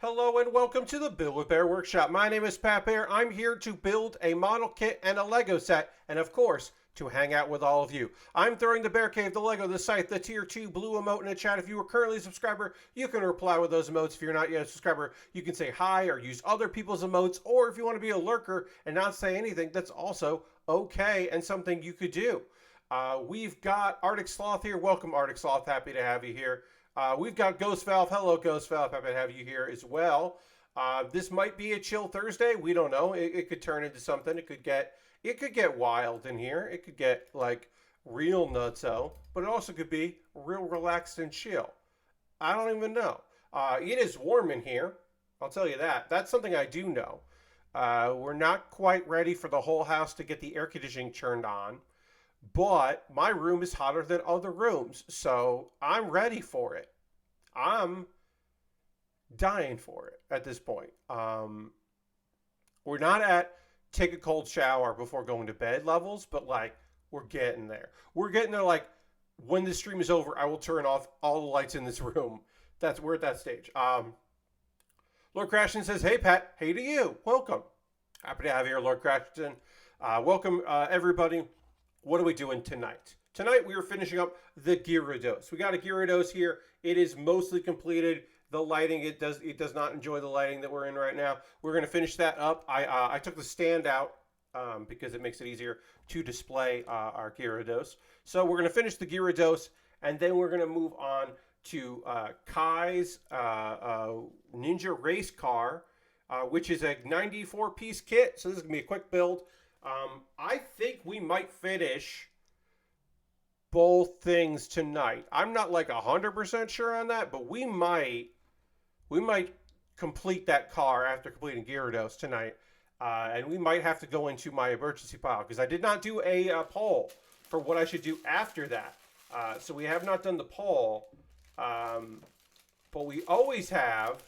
Hello and welcome to the Build with Baer workshop. My name is Pat Baer. I'm here to build a model kit and a Lego set, and of course, to hang out with all of you. I'm throwing the Bear Cave, the Lego, the site, the tier 2 blue emote in the chat. If you are currently a subscriber, you can reply with those emotes. If you're not yet a subscriber, you can say hi or use other people's emotes, or if you want to be a lurker and not say anything, that's also okay and something you could do. We've got Arctic Sloth here. Welcome, Arctic Sloth. Happy to have you here. We've got Ghost Valve. Hello, Ghost Valve. Happy to have you here as well. This might be a chill Thursday. We don't know. It could turn into something. It could get wild in here. It could get like real nutso, but it also could be real relaxed and chill. I don't even know. It is warm in here. I'll tell you that. That's something I do know. We're not quite ready for the whole house to get the air conditioning turned on. But my room is hotter than other rooms, so I'm ready for it. I'm dying for it at this point. We're not at take a cold shower before going to bed levels, but like we're getting there. We're getting there. Like when the stream is over, I will turn off all the lights in this room. We're at that stage. Lord Crashton says, "Hey Pat, hey to you. Welcome. Happy to have you here, Lord Crashton. Welcome everybody." What are we doing tonight? Tonight we are finishing up the Gyarados. We got a Gyarados here. It is mostly completed. The lighting, it does not enjoy the lighting that we're in right now. We're going to finish that up. I took the stand out because it makes it easier to display our Gyarados. So we're going to finish the Gyarados, and then we're going to move on to Kai's Ninja Race Car, which is a 94-piece kit. So this is going to be a quick build. I think we might finish both things tonight. I'm not like 100% sure on that, but we might complete that car after completing Gyarados tonight. And we might have to go into my emergency pile because I did not do a poll for what I should do after that. So we have not done the poll, but we always have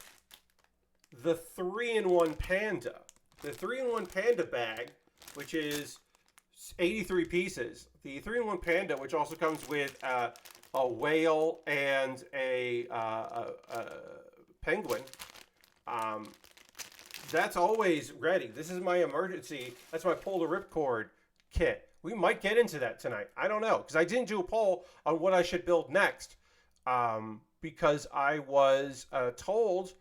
the 3-in-1 Panda. The 3-in-1 Panda bag, which is 83 pieces. The 3-in-1 Panda, which also comes with a whale and a penguin. That's always ready. This is my emergency. That's my pull the ripcord kit. We might get into that tonight. I don't know, because I didn't do a poll on what I should build next, because I was told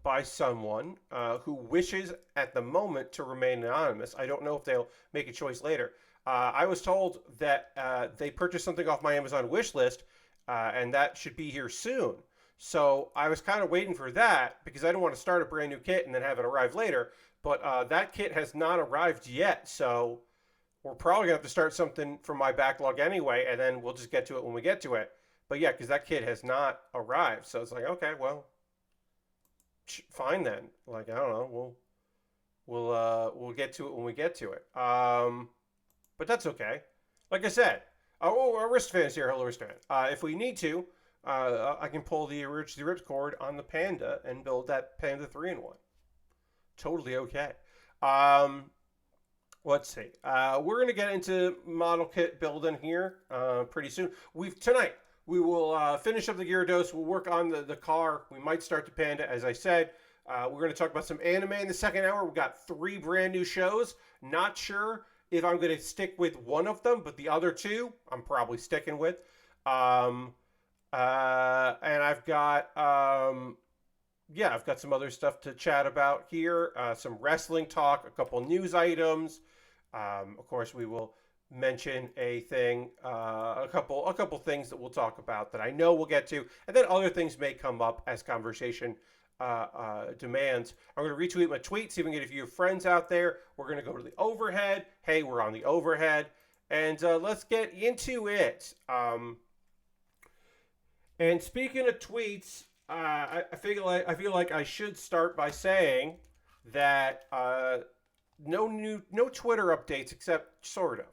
by someone who wishes at the moment to remain anonymous. I don't know if they'll make a choice later. I was told that they purchased something off my Amazon wish list, and that should be here soon. So I was kind of waiting for that because I don't want to start a brand new kit and then have it arrive later. But that kit has not arrived yet, so we're probably going to have to start something from my backlog anyway, and then we'll just get to it when we get to it. But yeah, because that kit has not arrived. So it's like, okay, well, fine then. Like, I don't know. We'll get to it when we get to it. But that's okay. Like I said, our wrist fans here. Hello, wrist fan. If we need to, I can pull the emergency ripcord on the Panda and build that Panda 3-in-1. Totally okay. Let's see. We're gonna get into model kit building here pretty soon. Tonight. We will finish up the Gyarados. We'll work on the car. We might start the Panda, as I said. We're going to talk about some anime in the second hour. We've got 3 brand new shows. Not sure if I'm going to stick with one of them, but the other 2, I'm probably sticking with. And I've got, I've got some other stuff to chat about here. Some wrestling talk, a couple news items. Of course, we will mention a couple things that we'll talk about that I know we'll get to, and then other things may come up as conversation demands. I'm going to retweet my tweet, see if we can get a few friends out there. We're going to go to the overhead. Hey, we're on the overhead, and let's get into it. And speaking of tweets, I feel like I should start by saying that no Twitter updates except sort of.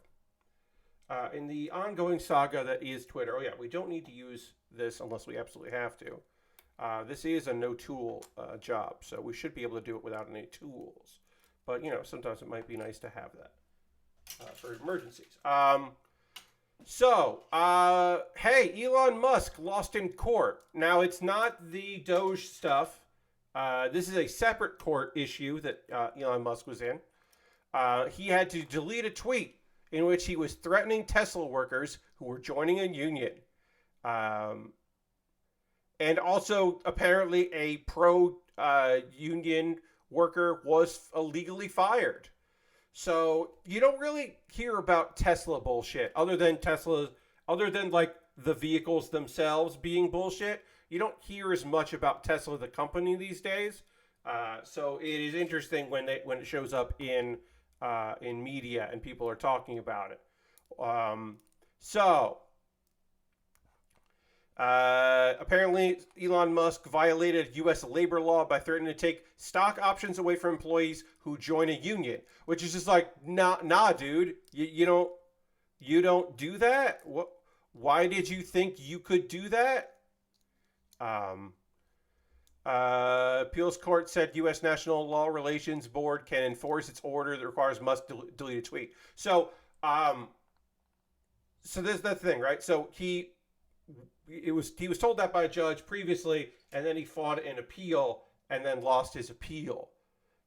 In the ongoing saga that is Twitter. Oh yeah, we don't need to use this unless we absolutely have to. This is a no-tool job, so we should be able to do it without any tools. But, you know, sometimes it might be nice to have that for emergencies. Hey, Elon Musk lost in court. Now, it's not the Doge stuff. This is a separate court issue that Elon Musk was in. He had to delete a tweet in which he was threatening Tesla workers who were joining a union. And also, apparently, a pro union worker was illegally fired. So you don't really hear about Tesla bullshit other than like the vehicles themselves being bullshit. You don't hear as much about Tesla, the company, these days. So it is interesting when it shows up in media and people are talking about it. Apparently, Elon Musk violated U.S. labor law by threatening to take stock options away from employees who join a union, which is just like, nah, dude, you don't do that. What? Why did you think you could do that? Appeals court said U.S. National Law Relations Board can enforce its order that requires Musk delete a tweet. So this is the thing, right? So he was told that by a judge previously, and then he fought an appeal and then lost his appeal.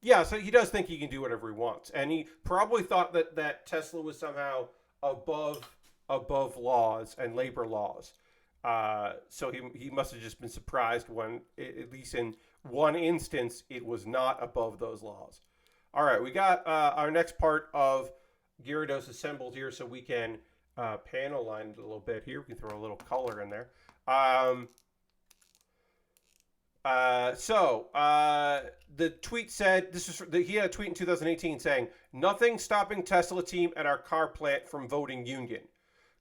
Yeah, so he does think he can do whatever he wants, and he probably thought that Tesla was somehow above laws and labor laws. So he must have just been surprised when, at least in one instance, it was not above those laws. All right, we got our next part of Gyarados assembled here, so we can panel line it a little bit here. We can throw a little color in there. The tweet said, he had a tweet in 2018 saying, "Nothing stopping Tesla team at our car plant from voting union.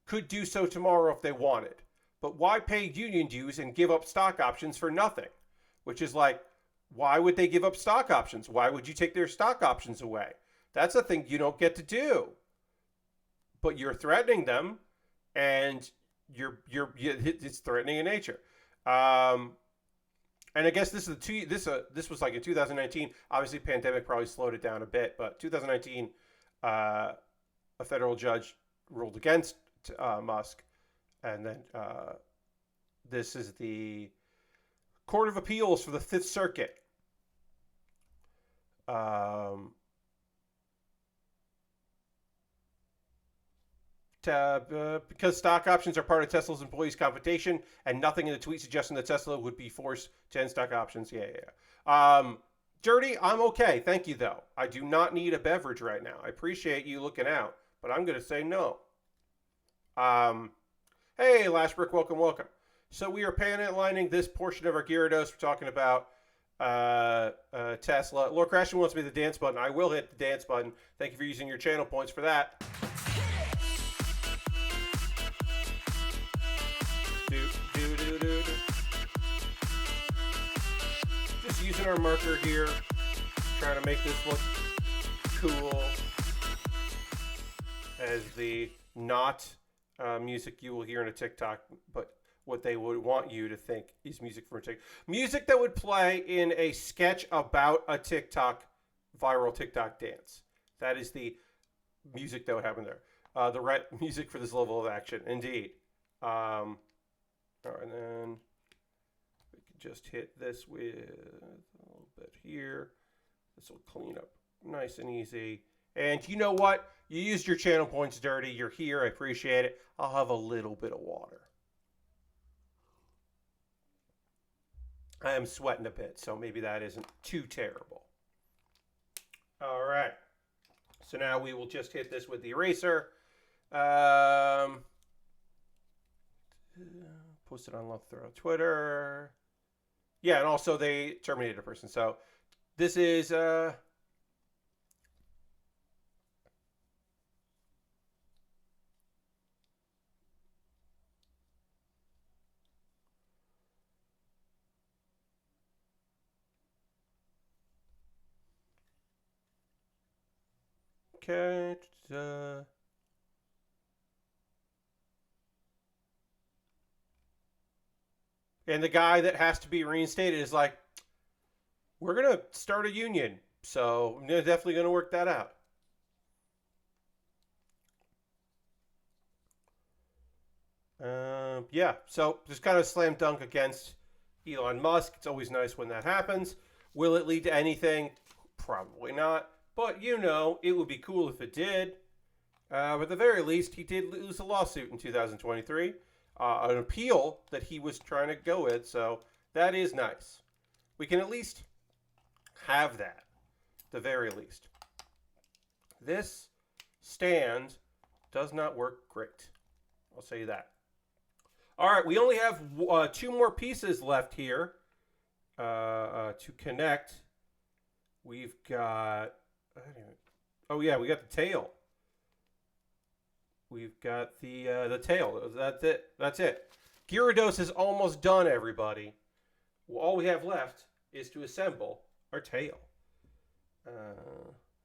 Could do so tomorrow if they wanted. But why pay union dues and give up stock options for nothing?" Which is like, why would they give up stock options? Why would you take their stock options away? That's a thing you don't get to do. But you're threatening them, and it's threatening in nature. And I guess this was like in 2019. Obviously, pandemic probably slowed it down a bit, but 2019, a federal judge ruled against Musk, and then this is the Court of Appeals for the Fifth Circuit. Because stock options are part of Tesla's employees' compensation, and nothing in the tweet suggesting that Tesla would be forced to end stock options. Yeah. Dirty, I'm okay. Thank you, though. I do not need a beverage right now. I appreciate you looking out, but I'm going to say no. Hey, Lashbrook, welcome. So we are panelining this portion of our Gyarados. We're talking about Tesla. Lord Crashing wants me to the dance button. I will hit the dance button. Thank you for using your channel points for that. Just using our marker here, trying to make this look cool as the not music you will hear in a TikTok, but what they would want you to think is music from a TikTok. Music that would play in a sketch about a viral TikTok dance. That is the music that would happen there. The right music for this level of action, indeed. All right, and then we can just hit this with a little bit here. This will clean up nice and easy. And you know what? You used your channel points, Dirty. You're here. I appreciate it. I'll have a little bit of water. I am sweating a bit, so maybe that isn't too terrible. All right. So now we will just hit this with the eraser. Post it on Loafer Twitter. Yeah, and also they terminated a person. So this is... Okay. And the guy that has to be reinstated is like, we're going to start a union, so I'm definitely going to work that out. Yeah, so just kind of slam dunk against Elon Musk. It's always nice when that happens. Will it lead to anything? Probably not. But, it would be cool if it did. But at the very least, he did lose a lawsuit in 2023. An appeal that he was trying to go with. So that is nice. We can at least have that. At the very least. This stand does not work great. I'll say that. All right, we only have 2 more pieces left here to connect. We've got... Oh, yeah, we got the tail. We've got the tail. That's it. Gyarados is almost done, everybody. Well, all we have left is to assemble our tail.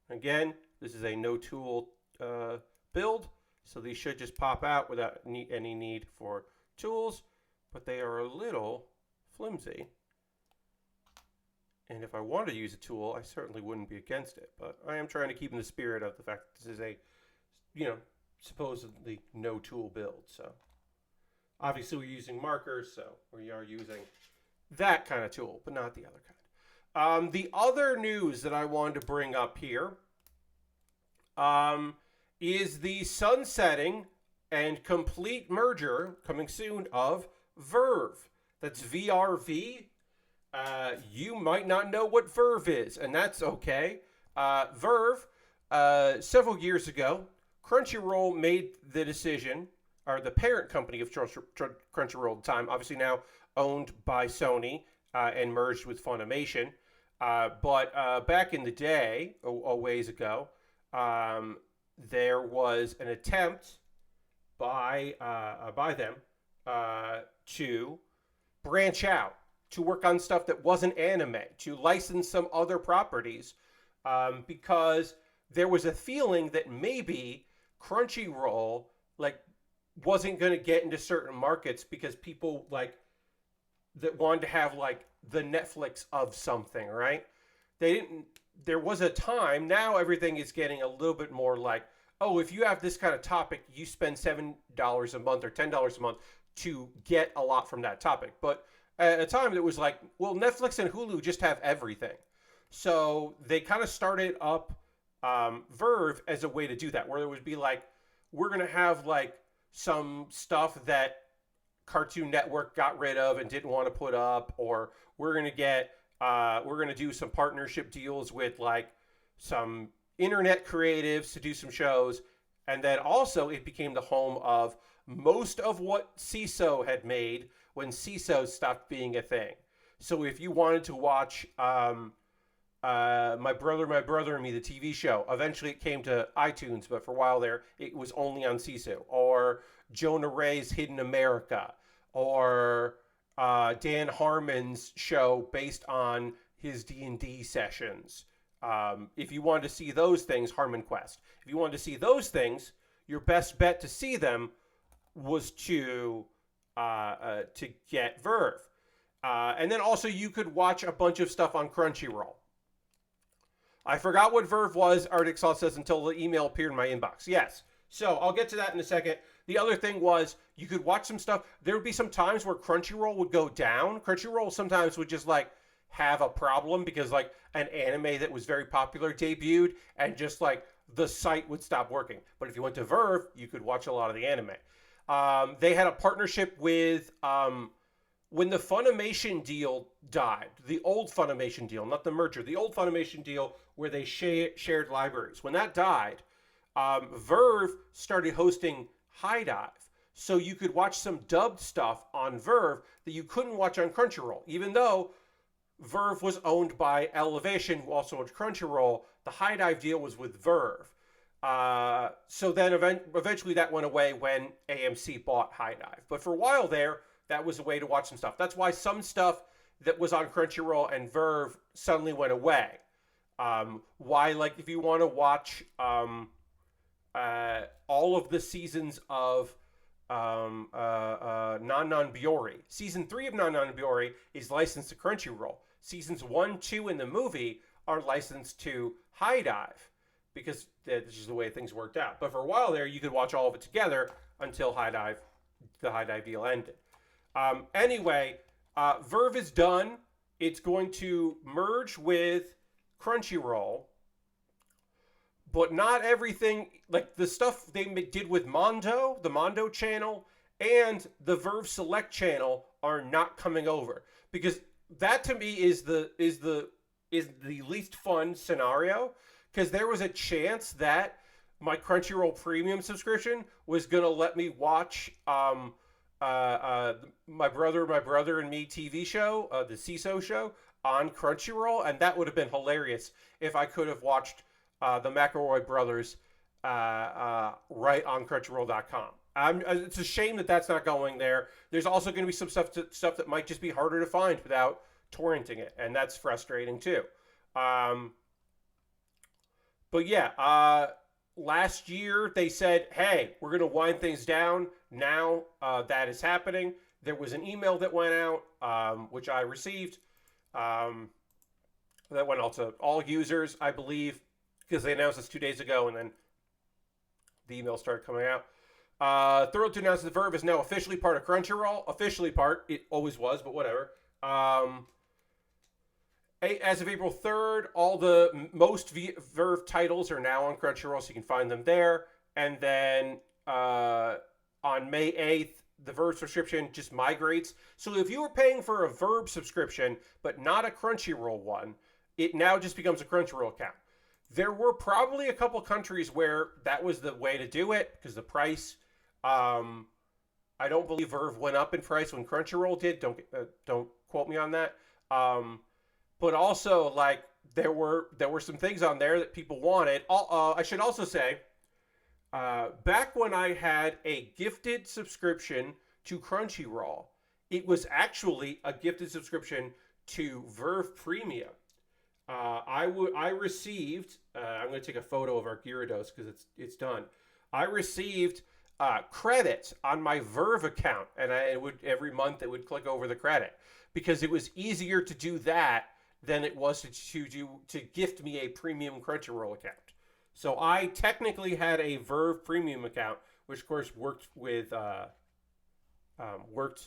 Again, this is a no-tool build, so these should just pop out without any need for tools, but they are a little flimsy. And if I wanted to use a tool, I certainly wouldn't be against it, but I am trying to keep in the spirit of the fact that this is a, supposedly no-tool build. So obviously we're using markers, so we are using that kind of tool, but not the other kind. The other news that I wanted to bring up here is the sunsetting and complete merger coming soon of Verve. That's VRV. You might not know what Verve is, and that's okay. Verve, several years ago, Crunchyroll made the decision, or the parent company of Crunchyroll at the time, obviously now owned by Sony and merged with Funimation. But back in the day, a ways ago, there was an attempt by them to branch out, to work on stuff that wasn't anime, to license some other properties, because there was a feeling that maybe Crunchyroll wasn't going to get into certain markets because people that wanted to have the Netflix of something, right? There was a time, now everything is getting a little bit more if you have this kind of topic, you spend $7 a month or $10 a month to get a lot from that topic. But at a time, it was Netflix and Hulu just have everything. So they kind of started up Verve as a way to do that, where it would be we're going to have some stuff that Cartoon Network got rid of and didn't want to put up, or we're going to do some partnership deals with some internet creatives to do some shows. And then also it became the home of most of what CISO had made when CISO stopped being a thing. So if you wanted to watch My Brother and Me, the TV show, eventually it came to iTunes, but for a while there, it was only on CISO. Or Jonah Ray's Hidden America, or Dan Harmon's show based on his D&D sessions. If you wanted to see those things, Harmon Quest. If you wanted to see those things, your best bet to see them was to get Verve. And then also you could watch a bunch of stuff on Crunchyroll. I forgot what Verve was, Arctic Salt says, until the email appeared in my inbox. Yes. So I'll get to that in a second. The other thing was you could watch some stuff. There would be some times where Crunchyroll would go down. Crunchyroll sometimes would just have a problem because an anime that was very popular debuted and just the site would stop working. But if you went to Verve, you could watch a lot of the anime. They had a partnership with when the Funimation deal died, the old Funimation deal, not the merger, the old Funimation deal where they shared libraries. When that died, Verve started hosting High Dive. So you could watch some dubbed stuff on Verve that you couldn't watch on Crunchyroll. Even though Verve was owned by Elevation, who also owned Crunchyroll, the High Dive deal was with Verve. So then eventually that went away when AMC bought High Dive. But for a while there, that was a way to watch some stuff. That's why some stuff that was on Crunchyroll and Verve suddenly went away. If you want to watch all of the seasons of Non Biyori. Season 3 of Non Biyori is licensed to Crunchyroll. Seasons 1, 2, and the movie are licensed to High Dive because this is the way things worked out. But for a while there, you could watch all of it together until the High Dive deal ended. Anyway, Verve is done. it's going to merge with Crunchyroll, but not everything, like the stuff they did with Mondo, the Mondo channel, and the Verve Select channel are not coming over, because that to me is the least fun scenario, because there was a chance that my Crunchyroll Premium subscription was gonna let me watch my brother and me TV show, the CISO show on Crunchyroll, and that would have been hilarious if I could have watched the McElroy brothers right on Crunchyroll.com. It's a shame that that's not going there. There's also going to be some stuff that might just be harder to find without torrenting it, and that's frustrating too. But yeah, last year they said, hey, we're going to wind things down. Now that is happening. There was an email that went out, which I received, that went out to all users, I believe, because they announced this 2 days ago, and then the email started coming out. Thrilled to announce that the Verve is now officially part of Crunchyroll. Officially part. It always was, but whatever. As of April 3rd, all the most Verve titles are now on Crunchyroll, so you can find them there. And then on May 8th, the Verve subscription just migrates. So if you were paying for a Verve subscription, but not a Crunchyroll one, it now just becomes a Crunchyroll account. There were probably a couple countries where that was the way to do it, because the price, I don't believe Verve went up in price when Crunchyroll did. Don't quote me on that. But also, like, there were some things on there that people wanted. I should also say, back when I had a gifted subscription to Crunchyroll, it was actually a gifted subscription to Verve Premium. I received. I'm going to take a photo of our Gyarados because it's done. I received credit on my Verve account, and every month it would click over the credit, because it was easier to do that than it was to gift me a premium Crunchyroll account. So I technically had a Verve Premium account, which of course worked with Crunchyroll.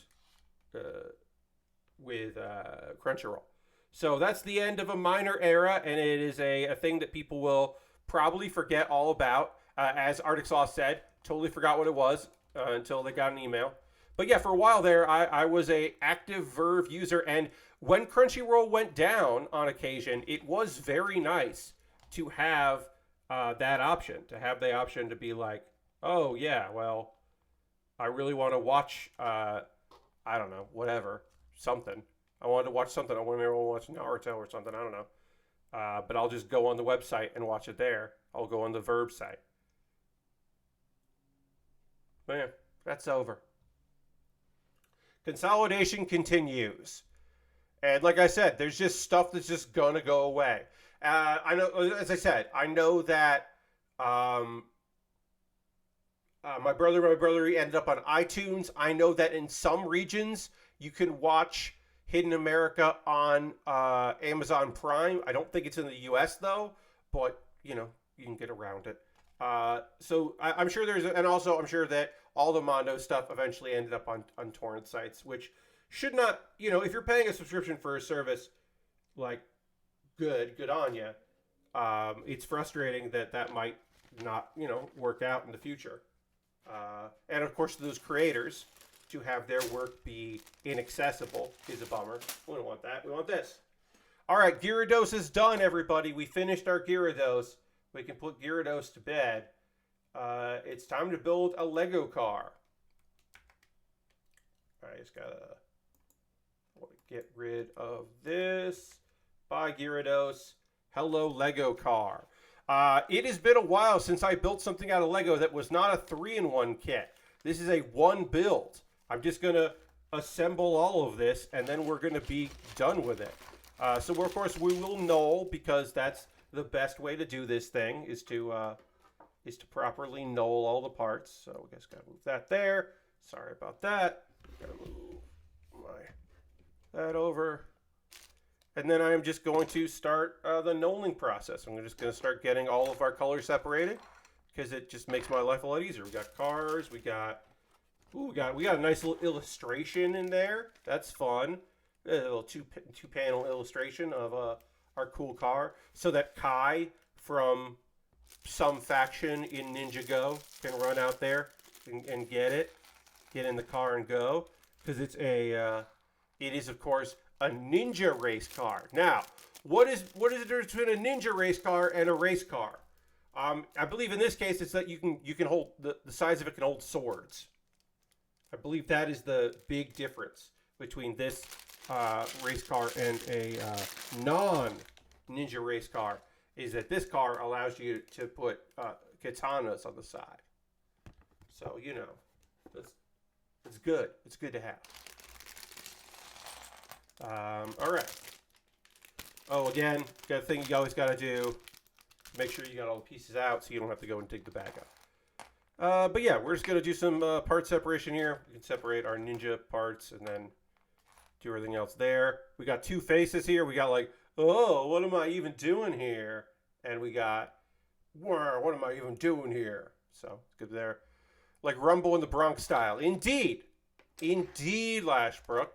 So that's the end of a minor era, and it is a thing that people will probably forget all about. As Arctic Sauce said, totally forgot what it was until they got an email. But yeah, for a while there, I was a active Verve user, and when Crunchyroll went down on occasion, it was very nice to have that option, to have the option to be like, oh yeah, well, I really want to watch, I don't know, whatever, something. I wanted to watch something. I wanted to watch Naruto or something. I don't know. But I'll just go on the website and watch it there. I'll go on the Verve site. But yeah, that's over. Consolidation continues. And like I said, there's just stuff that's just going to go away. I know, as I said, I know that my brother ended up on iTunes. I know that in some regions you can watch Hidden America on Amazon Prime. I don't think it's in the U.S. though, but you know, you can get around it. So I'm sure and also I'm sure that all the Mondo stuff eventually ended up on torrent sites, which should not, you know, if you're paying a subscription for a service, like, good on you. It's frustrating that might not, you know, work out in the future. And of course, those creators, to have their work be inaccessible is a bummer. We don't want that. We want this. All right, Gyarados is done, everybody. We finished our Gyarados. We can put Gyarados to bed. It's time to build a Lego car. I just gotta get rid of this. Bye, Gyarados. Hello, Lego car. It has been a while since I built something out of Lego that was not a 3-in-1 kit. This is a one build. I'm just going to assemble all of this, and then we're going to be done with it. So, of course, we will null, because that's the best way to do this thing, is to properly null all the parts. So, we just got to move that there. Sorry about that. Got to move that over. And then I'm just going to start the nulling process. I'm just going to start getting all of our colors separated, because it just makes my life a lot easier. We got cars, we got a nice little illustration in there. That's fun. a little two panel illustration of our cool car, so that Kai from some faction in Ninja Go can run out there and get in the car and go, because it is of course a ninja race car. Now, what is the difference between a ninja race car and a race car? I believe in this case it's that you can hold the size of it can hold swords. I believe that is the big difference between this race car and a non-ninja race car, is that this car allows you to put katanas on the side. So, it's good. It's good to have. All right. Oh, again, got a thing you always got to do. Make sure you got all the pieces out so you don't have to go and dig the bag up. But yeah, we're just going to do some part separation here. We can separate our ninja parts and then do everything else there. We got two faces here. We got like, oh, what am I even doing here? And we got, what am I even doing here? So, good there. Like Rumble in the Bronx style. Indeed, Lashbrook.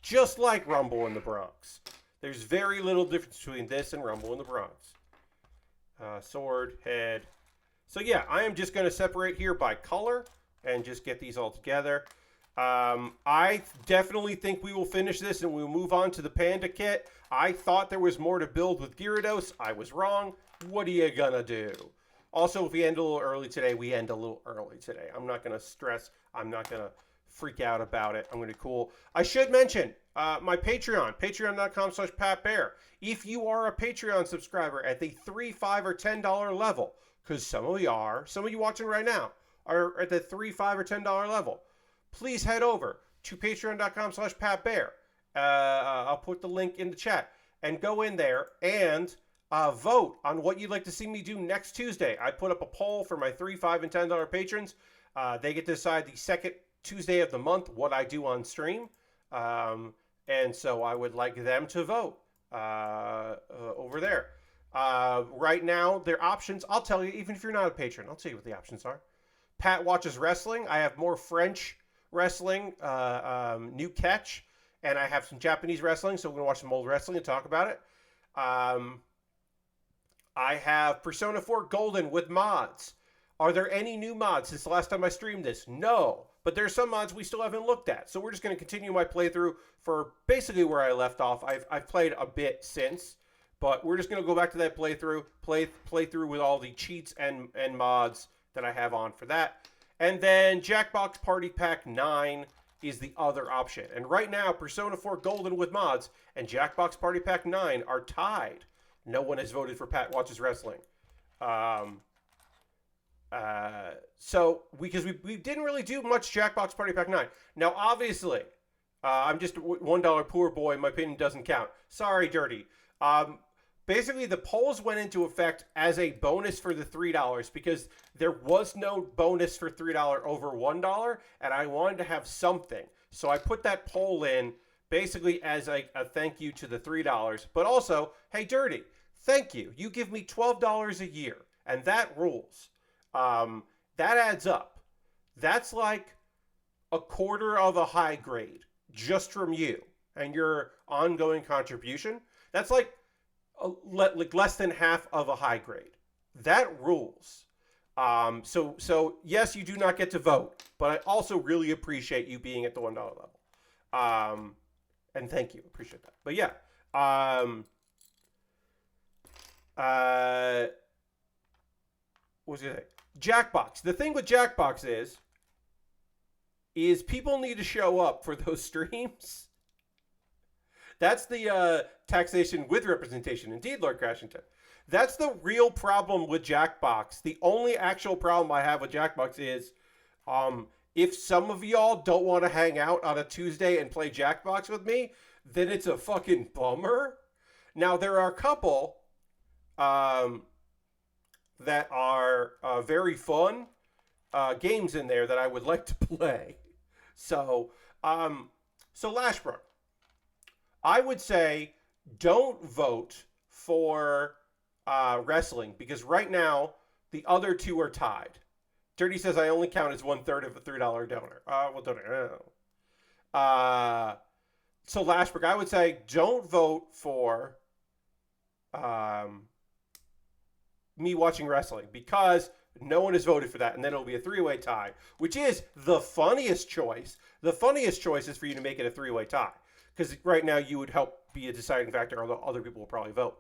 Just like Rumble in the Bronx. There's very little difference between this and Rumble in the Bronx. Sword, head. So yeah, I am just going to separate here by color and just get these all together. I definitely think we will finish this and we'll move on to the Panda kit. I thought there was more to build with Gyarados. I was wrong. What are you going to do? Also, if we end a little early today, we end a little early today. I'm not going to stress. I'm not going to freak out about it. I'm going to be cool. I should mention my Patreon, patreon.com/PatBaer. If you are a Patreon subscriber at the $3, $5, or $10 level, because some of you watching right now are at the $3, $5, or $10 level, please head over to patreon.com/PatBaer. I'll put the link in the chat and go in there and vote on what you'd like to see me do next Tuesday. I put up a poll for my $3, $5, and $10 patrons. They get to decide the second Tuesday of the month what I do on stream. And so I would like them to vote over there. Right now, their options, I'll tell you, even if you're not a patron, I'll tell you what the options are. Pat watches wrestling. I have more French wrestling, new catch, and I have some Japanese wrestling, so we're going to watch some old wrestling and talk about it. I have Persona 4 Golden with mods. Are there any new mods since the last time I streamed this? No, but there's some mods we still haven't looked at. So we're just going to continue my playthrough for basically where I left off. I've played a bit since, but we're just going to go back to that playthrough, play through with all the cheats and mods that I have on for that. And then Jackbox Party Pack 9 is the other option. And right now, Persona 4 Golden with mods and Jackbox Party Pack 9 are tied. No one has voted for Pat Watches Wrestling. So, because we didn't really do much Jackbox Party Pack 9. Now, obviously, I'm just a $1 poor boy. My opinion doesn't count. Sorry, Dirty. Basically, the polls went into effect as a bonus for the $3 because there was no bonus for $3 over $1, and I wanted to have something. So I put that poll in basically as a thank you to the $3, but also, hey, Dirty, thank you. You give me $12 a year, and that rules. That adds up. That's like a quarter of a high grade just from you and your ongoing contribution. That's like less than half of a high grade. That rules. So yes, you do not get to vote, but I also really appreciate you being at the $1 level. And thank you. Appreciate that. But yeah. What was I gonna say? Jackbox. The thing with Jackbox is people need to show up for those streams. That's the taxation with representation. Indeed, Lord Crashington. That's the real problem with Jackbox. The only actual problem I have with Jackbox is if some of y'all don't want to hang out on a Tuesday and play Jackbox with me, then it's a fucking bummer. Now, there are a couple that are very fun games in there that I would like to play. So Lashbrook, I would say don't vote for wrestling because right now the other two are tied. Dirty says I only count as 1/3 of a $3 donor. Well, donor. So Lashberg, I would say don't vote for um, me watching wrestling because no one has voted for that, and then it'll be a three-way tie, which is the funniest choice. The funniest choice is for you to make it a three-way tie because right now you would help be a deciding factor, although other people will probably vote.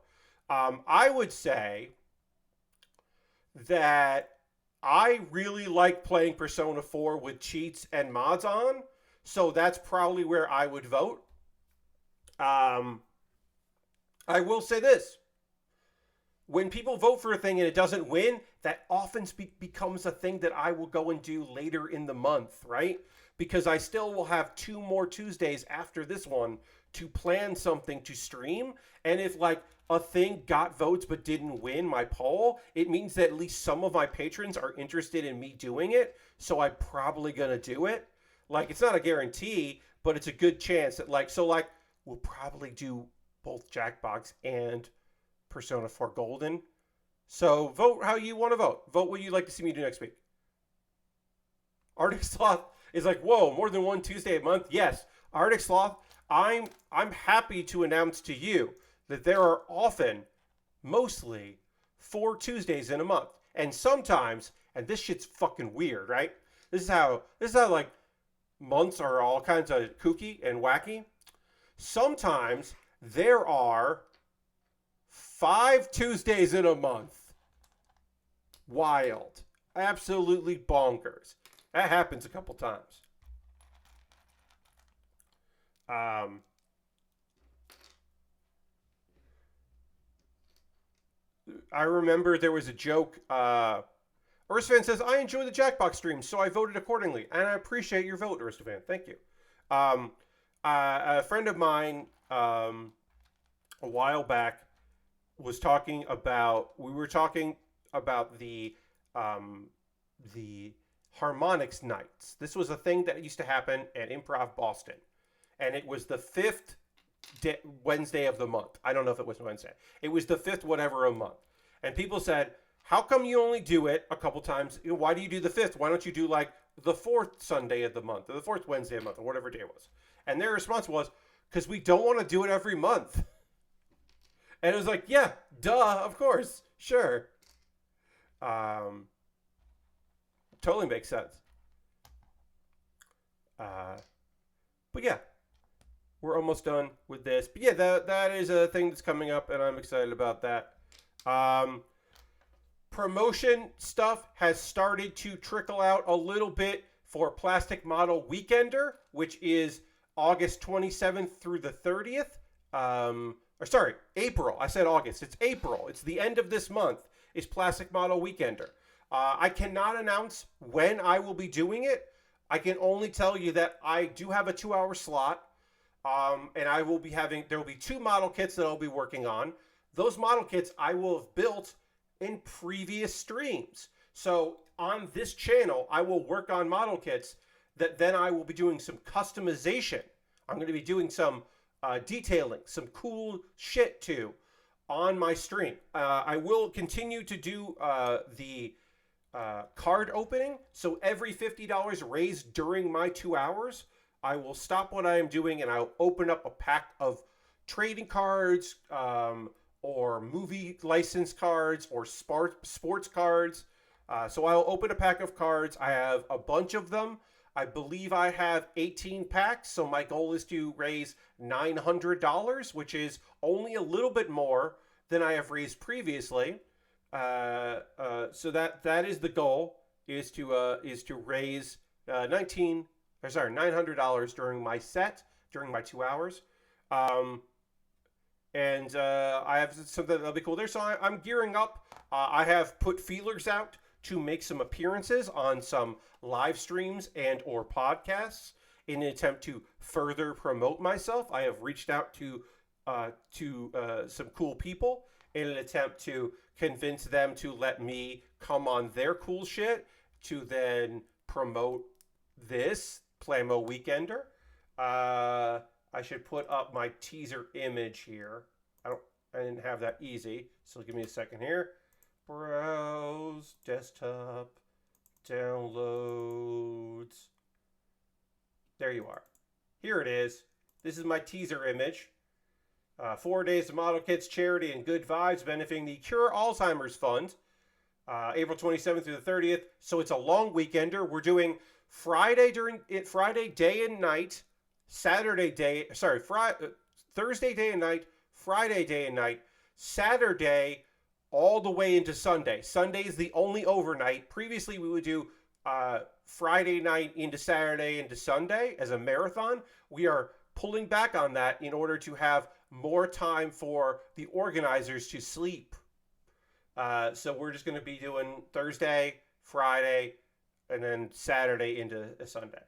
I would say that I really like playing Persona 4 with cheats and mods on, so that's probably where I would vote. Um, I will say this: when people vote for a thing and it doesn't win, that often becomes a thing that I will go and do later in the month, right? Because I still will have two more Tuesdays after this one to plan something to stream. And if like a thing got votes but didn't win my poll, it means that at least some of my patrons are interested in me doing it. So I'm probably going to do it. Like, it's not a guarantee, but it's a good chance that like, we'll probably do both Jackbox and Persona 4 Golden. So vote how you want to vote. Vote what you'd like to see me do next week. Arctic Sloth is like, whoa, more than one Tuesday a month? Yes. Arctic Sloth, I'm happy to announce to you that there are often, mostly, 4 Tuesdays in a month. And sometimes, and this shit's fucking weird, right? This is how like months are all kinds of kooky and wacky. Sometimes there are 5 Tuesdays in a month. Wild. Absolutely bonkers. That happens a couple times. I remember there was a joke. Urstvan says, I enjoy the Jackbox streams, so I voted accordingly. And I appreciate your vote, Urstvan. Thank you. A friend of mine a while back was talking about, we were talking about the harmonics nights. This was a thing that used to happen at Improv Boston. And it was the fifth Wednesday of the month. I don't know if it was Wednesday. It was the fifth whatever a month. And people said, how come you only do it a couple times? Why do you do the fifth? Why don't you do like the fourth Sunday of the month or the fourth Wednesday of the month or whatever day it was? And their response was, because we don't want to do it every month. And it was like, yeah, duh, of course, sure. Totally makes sense. But yeah, we're almost done with this. But yeah, that is a thing that's coming up, and I'm excited about that. Promotion stuff has started to trickle out a little bit for Plastic Model Weekender, which is August 27th through the 30th. April. I said August. It's April. It's the end of this month is Plastic Model Weekender. I cannot announce when I will be doing it. I can only tell you that I do have a 2-hour slot. And I will be there will be 2 model kits that I'll be working on. Those model kits I will have built in previous streams. So on this channel, I will work on model kits that then I will be doing some customization. I'm going to be doing some detailing, some cool shit too on my stream. I will continue to do the card opening. So every $50 raised during my 2 hours, I will stop what I am doing and I'll open up a pack of trading cards or movie license cards or sports cards. So I'll open a pack of cards. I have a bunch of them. I believe I have 18 packs. So my goal is to raise $900, which is only a little bit more than I have raised previously. So that is the goal, is to raise $900 during my set, during my 2 hours. And I have something that'll be cool there. So I'm gearing up. I have put feelers out to make some appearances on some live streams and or podcasts in an attempt to further promote myself. I have reached out to some cool people in an attempt to convince them to let me come on their cool shit to then promote this Plamo Weekender. I should put up my teaser image here. I didn't have that easy, so give me a second here. Browse, desktop, downloads. There you are. Here it is. This is my teaser image. 4 days of model kits, charity, and good vibes benefiting the Cure Alzheimer's Fund. April 27th through the 30th. So it's a long weekender. We're doing Friday day and night, Thursday day and night, Friday day and night, Saturday all the way into Sunday. Sunday is the only overnight. Previously, we would do Friday night into Saturday into Sunday as a marathon. We are pulling back on that in order to have more time for the organizers to sleep. So we're just going to be doing Thursday, Friday, and then Saturday into a Sunday.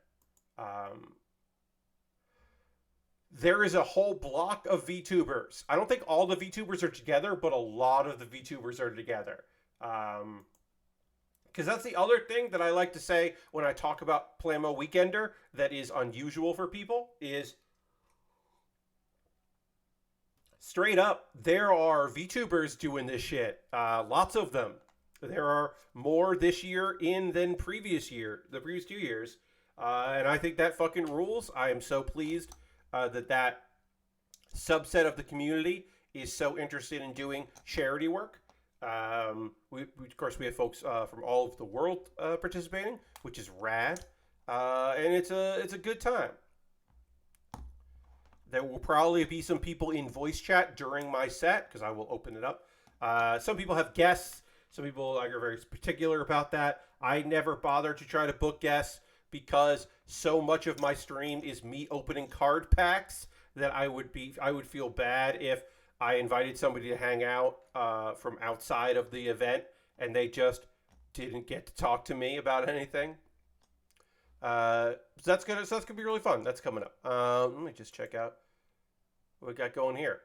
There is a whole block of VTubers. I don't think all the VTubers are together, but a lot of the VTubers are together. Because that's the other thing that I like to say when I talk about Plamo Weekender that is unusual for people is straight up, there are VTubers doing this shit. Lots of them. There are more this year than the previous 2 years. And I think that fucking rules. I am so pleased that subset of the community is so interested in doing charity work. Of course, we have folks from all over the world participating, which is rad. And it's a good time. There will probably be some people in voice chat during my set because I will open it up. Some people have guests. Some people are very particular about that. I never bother to try to book guests because so much of my stream is me opening card packs that I would feel bad if I invited somebody to hang out from outside of the event and they just didn't get to talk to me about anything. So that's gonna be really fun. That's coming up. Let me just check out what we got going here.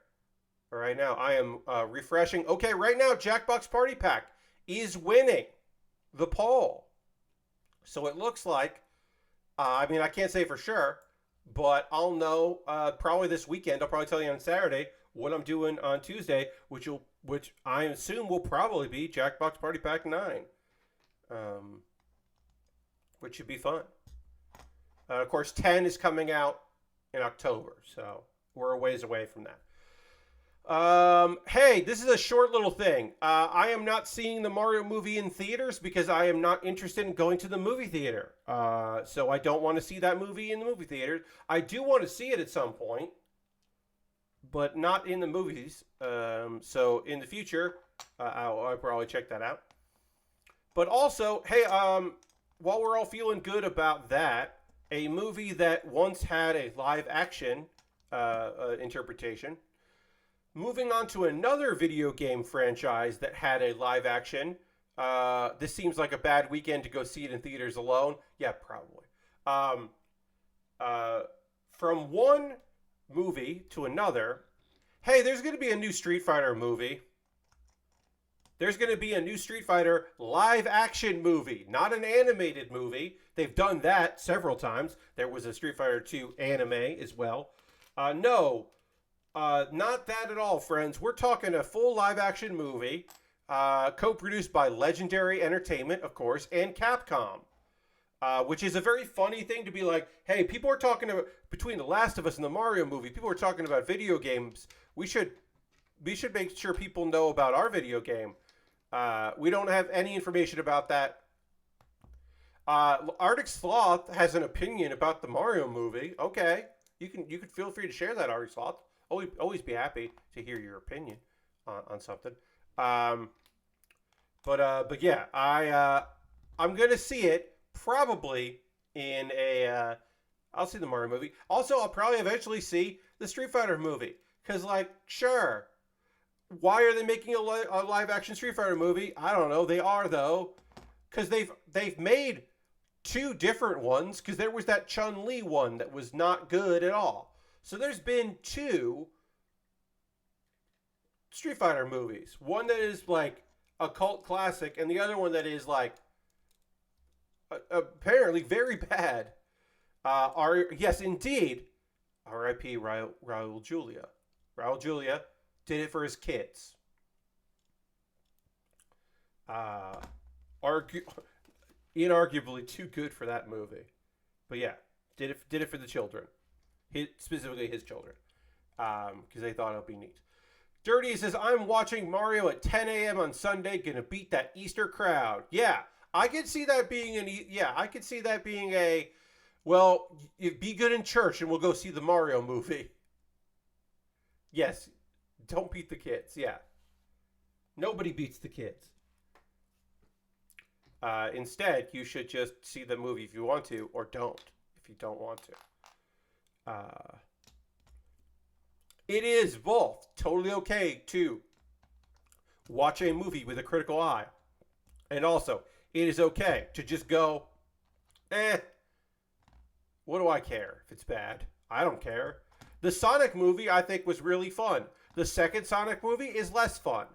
All right, now I am refreshing. Okay, right now Jackbox Party Pack is winning the poll. So it looks like, I mean, I can't say for sure, but I'll know probably this weekend. I'll probably tell you on Saturday what I'm doing on Tuesday, which I assume will probably be Jackbox Party Pack 9, which should be fun. Of course, 10 is coming out in October, so we're a ways away from that. Hey, this is a short little thing. I am not seeing the Mario movie in theaters because I am not interested in going to the movie theater. So I don't want to see that movie in the movie theater. I do want to see it at some point, but not in the movies. So in the future, I'll probably check that out. But also, hey, while we're all feeling good about that, a movie that once had a live action interpretation. Moving on to another video game franchise that had a live action. This seems like a bad weekend to go see it in theaters alone. Yeah, probably. From one movie to another. Hey, there's going to be a new Street Fighter movie. There's going to be a new Street Fighter live action movie, not an animated movie. They've done that several times. There was a Street Fighter 2 anime as well. No. Not that at all, friends. We're talking a full live-action movie, co-produced by Legendary Entertainment, of course, and Capcom, which is a very funny thing to be like, hey, people are talking about, between The Last of Us and the Mario movie, people are talking about video games. We should make sure people know about our video game. We don't have any information about that. Arctic Sloth has an opinion about the Mario movie. Okay, you can feel free to share that, Arctic Sloth. Always be happy to hear your opinion on something. But yeah, I'm gonna see it probably in a. I'll see the Mario movie. Also, I'll probably eventually see the Street Fighter movie because, like, sure, why are they making a live action Street Fighter movie? I don't know. They are though, because they've made two different ones. Because there was that Chun-Li one that was not good at all. So there's been two Street Fighter movies. One that is like a cult classic, and the other one that is like apparently very bad. Yes, indeed. R.I.P. Raul Julia. Raul Julia did it for his kids. Inarguably too good for that movie. But yeah, did it for the children. specifically his children, because they thought it would be neat. Dirty says, I'm watching Mario at 10 a.m. on Sunday, gonna beat that Easter crowd. Yeah, I could see that being well, be good in church and we'll go see the Mario movie. Yes, don't beat the kids. Yeah, nobody beats the kids. Instead, you should just see the movie if you want to, or don't if you don't want to. It is both totally okay to watch a movie with a critical eye. And also, it is okay to just go, what do I care if it's bad? I don't care. The Sonic movie, I think, was really fun. The second Sonic movie is less fun.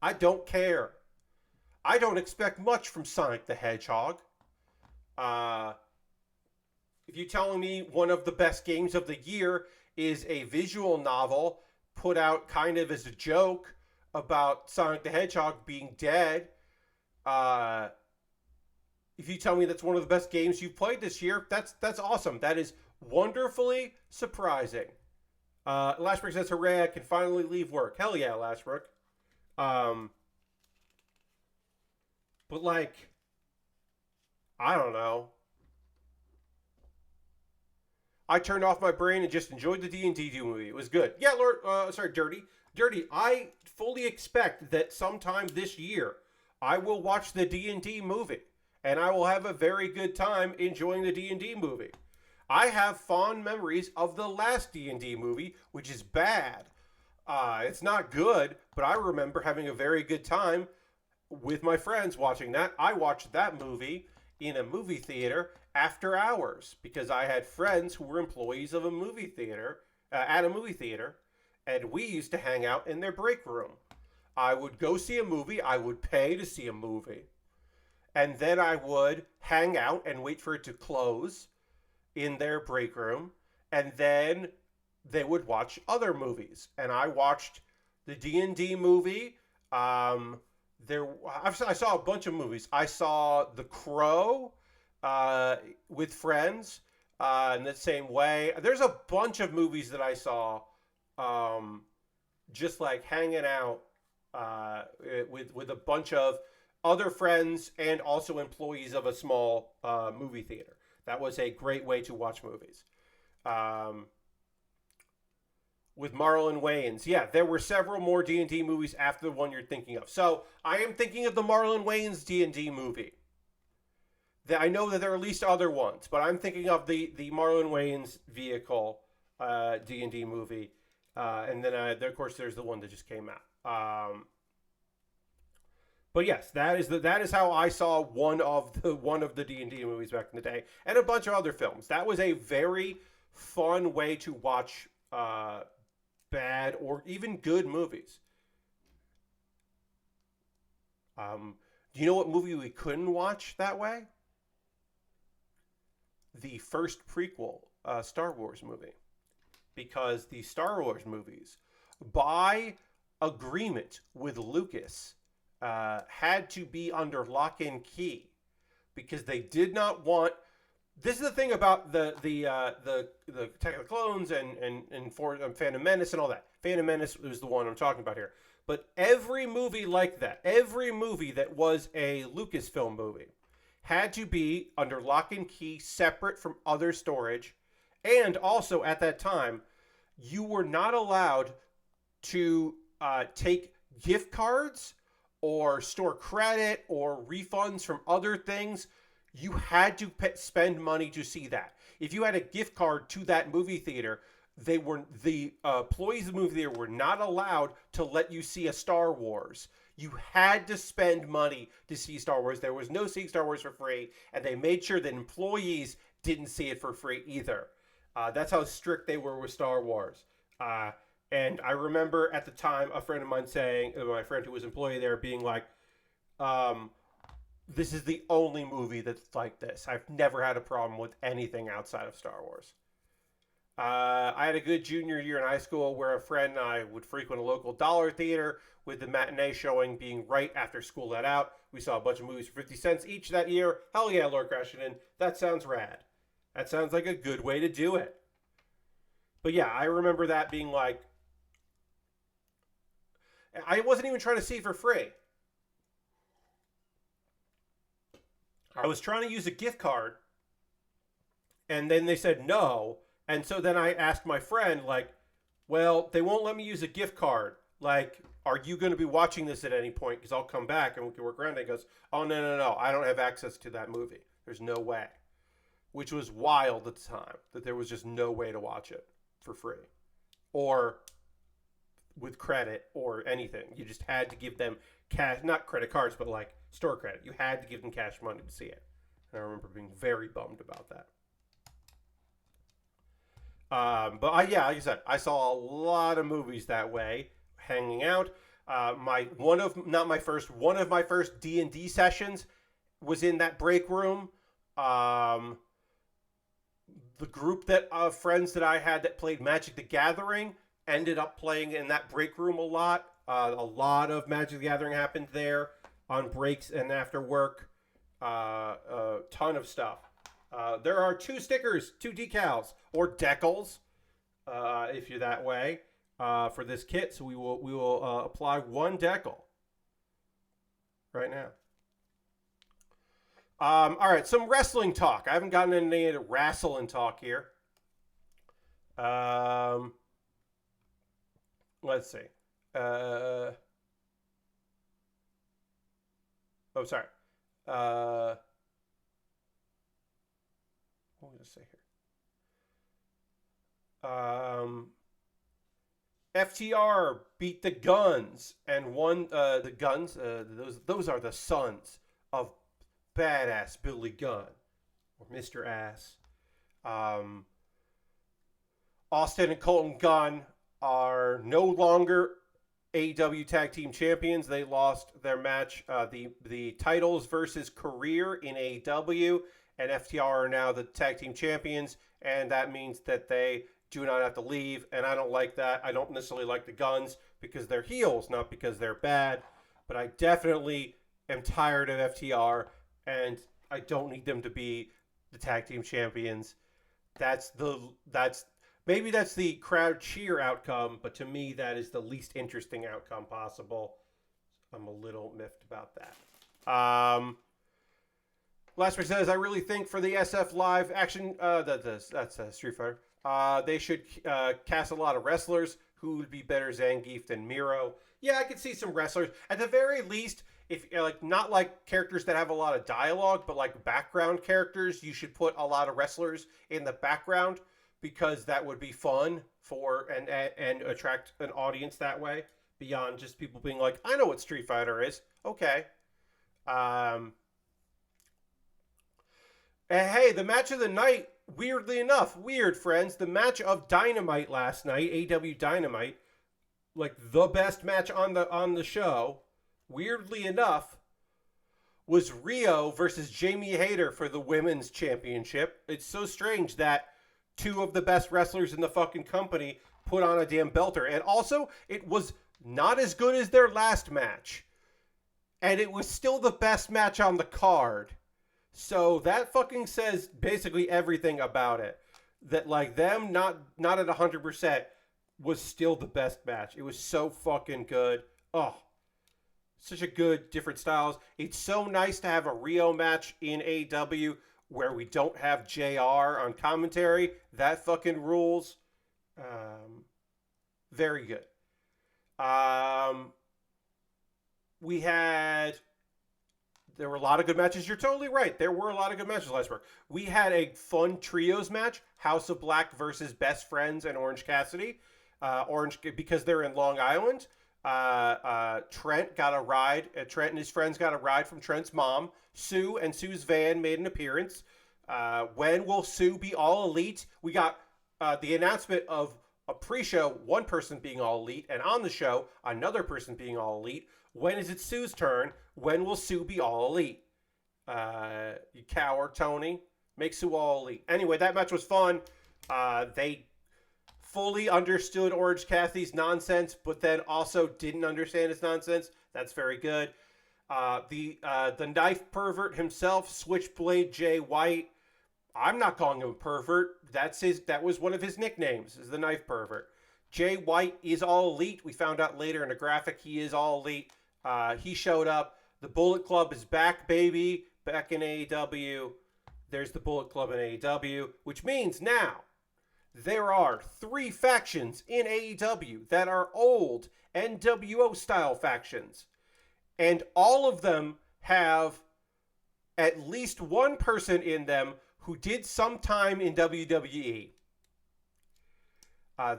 I don't care. I don't expect much from Sonic the Hedgehog. If you're telling me one of the best games of the year is a visual novel put out kind of as a joke about Sonic the Hedgehog being dead, if you tell me that's one of the best games you've played this year, that's awesome. That is wonderfully surprising. Lashbrook says, hooray, I can finally leave work. Hell yeah, Lashbrook. But like, I don't know. I turned off my brain and just enjoyed the D&D movie. It was good. Yeah, Dirty. Dirty, I fully expect that sometime this year I will watch the D&D movie. And I will have a very good time enjoying the D&D movie. I have fond memories of the last D&D movie, which is bad. It's not good, but I remember having a very good time with my friends watching that. I watched that movie in a movie theater after hours because I had friends who were employees of a movie theater, at a movie theater, and we used to hang out in their break room. I would go see a movie. I would pay to see a movie. And then I would hang out and wait for it to close in their break room. And then they would watch other movies. And I watched the D&D movie. I saw a bunch of movies. I saw The Crow with friends in the same way. There's a bunch of movies that I saw just like hanging out with a bunch of other friends and also employees of a small movie theater. That was a great way to watch movies. With Marlon Wayans. Yeah, there were several more D&D movies after the one you're thinking of. So I am thinking of the Marlon Wayans D&D movie. I know that there are at least other ones, but I'm thinking of the Marlon Wayans vehicle D&D movie. And then, of course, there's the one that just came out. But yes, that is how I saw one of the D&D movies back in the day, and a bunch of other films. That was a very fun way to watch bad or even good movies. Do you know what movie we couldn't watch that way? The first prequel Star Wars movie, because the Star Wars movies, by agreement with Lucas, had to be under lock and key because they did not want. This is the thing about the Attack of the Clones and Phantom Menace and all that. Phantom Menace is the one I'm talking about here. But every movie like that, every movie that was a Lucasfilm movie, had to be under lock and key, separate from other storage, and also at that time, you were not allowed to take gift cards or store credit or refunds from other things. You had to spend money to see that. If you had a gift card to that movie theater, the employees of the movie theater were not allowed to let you see a Star Wars. You had to spend money to see Star Wars. There was no seeing Star Wars for free, and they made sure that employees didn't see it for free either. That's how strict they were with Star Wars. And I remember at the time a friend of mine saying, my friend who was employee there, being like, this is the only movie that's like this. I've never had a problem with anything outside of Star Wars. I had a good junior year in high school where a friend and I would frequent a local dollar theater with the matinee showing being right after school let out. We saw a bunch of movies for 50 cents each that year. Hell yeah, Lord Crashington. That sounds rad. That sounds like a good way to do it. But yeah, I remember that being like, I wasn't even trying to see it for free. I was trying to use a gift card, and then they said no. And so then I asked my friend, like, well, they won't let me use a gift card. Like, are you going to be watching this at any point? Because I'll come back and we can work around it. He goes, oh, no, no, no. I don't have access to that movie. There's no way. Which was wild at the time, that there was just no way to watch it for free or with credit or anything. You just had to give them cash, not credit cards, but like store credit. You had to give them cash money to see it. And I remember being very bummed about that. Yeah, like I said, I saw a lot of movies that way, hanging out. My one of not my first one of my first D&D sessions was in that break room. Um, the group that of friends that I had that played Magic the Gathering ended up playing in that break room a lot. A lot of Magic the Gathering happened there on breaks and after work. A ton of stuff. There are 2 stickers, 2 decals, or decals, if you're that way, for this kit. So we will apply 1 decal right now. All right, some wrestling talk. I haven't gotten into any wrestling talk here. Let's see. Sorry. What was I say here? FTR beat the Guns and won. The Guns. Those are the sons of badass Billy Gunn or Mr. Ass. Austin and Colton Gunn are no longer AEW Tag Team Champions. They lost their match, the titles versus career in AEW, and FTR are now the Tag Team Champions, and that means that they do not have to leave, and I don't like that. I don't necessarily like the Guns because they're heels, not because they're bad, but I definitely am tired of FTR, and I don't need them to be the Tag Team Champions. Maybe that's the crowd cheer outcome, but to me, that is the least interesting outcome possible. I'm a little miffed about that. Lasper says, I really think for the SF Live action, that's Street Fighter, they should cast a lot of wrestlers who would be better Zangief than Miro. Yeah, I could see some wrestlers. At the very least, if like not like characters that have a lot of dialogue, but like background characters, you should put a lot of wrestlers in the background, because that would be fun for and attract an audience that way, beyond just people being like, I know what Street Fighter is. Okay. And hey, the match of the night, weirdly enough, weird friends, the match of Dynamite last night, AW Dynamite, like the best match on the show, weirdly enough, was Rio versus Jamie Hayter for the women's championship. It's so strange that 2 of the best wrestlers in the fucking company put on a damn belter. And also, it was not as good as their last match. And it was still the best match on the card. So that fucking says basically everything about it. That like them not at 100% was still the best match. It was so fucking good. Oh, such a good different styles. It's so nice to have a Rio match in AEW where we don't have JR on commentary. That fucking rules. Very good. There were a lot of good matches. You're totally right. There were a lot of good matches last week. We had a fun trios match. House of Black versus Best Friends and Orange Cassidy. Orange, because they're in Long Island. Trent got a ride. Trent and his friends got a ride from Trent's mom. Sue and Sue's van made an appearance. When will Sue be all elite? We got the announcement of a pre-show, one person being all elite, and on the show, another person being all elite. When is it Sue's turn? When will Sue be all elite? You coward, Tony. Make Sue all elite. Anyway, that match was fun. They fully understood Orange Cassidy's nonsense, but then also didn't understand his nonsense. That's very good. The knife pervert himself, Switchblade Jay White, I'm not calling him a pervert. That was one of his nicknames, is the knife pervert. Jay White is all elite. We found out later in a graphic he is all elite. He showed up. The Bullet Club is back, baby. Back in AEW. There's the Bullet Club in AEW, which means now there are 3 factions in AEW that are old NWO style factions. And all of them have at least one person in them who did some time in WWE.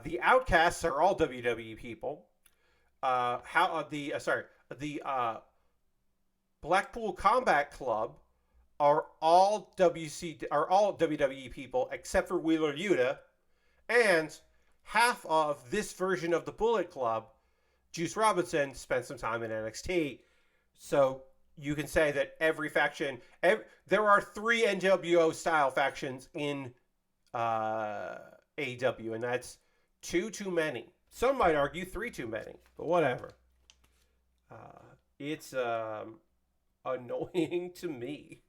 The Outcasts are all WWE people. The Blackpool Combat Club are all WWE people except for Wheeler Yuta, and half of this version of the Bullet Club, Juice Robinson, spent some time in NXT. So you can say that every faction, there are 3 NWO style factions in AEW, and that's 2 too many. Some might argue 3 too many, but whatever. It's annoying to me.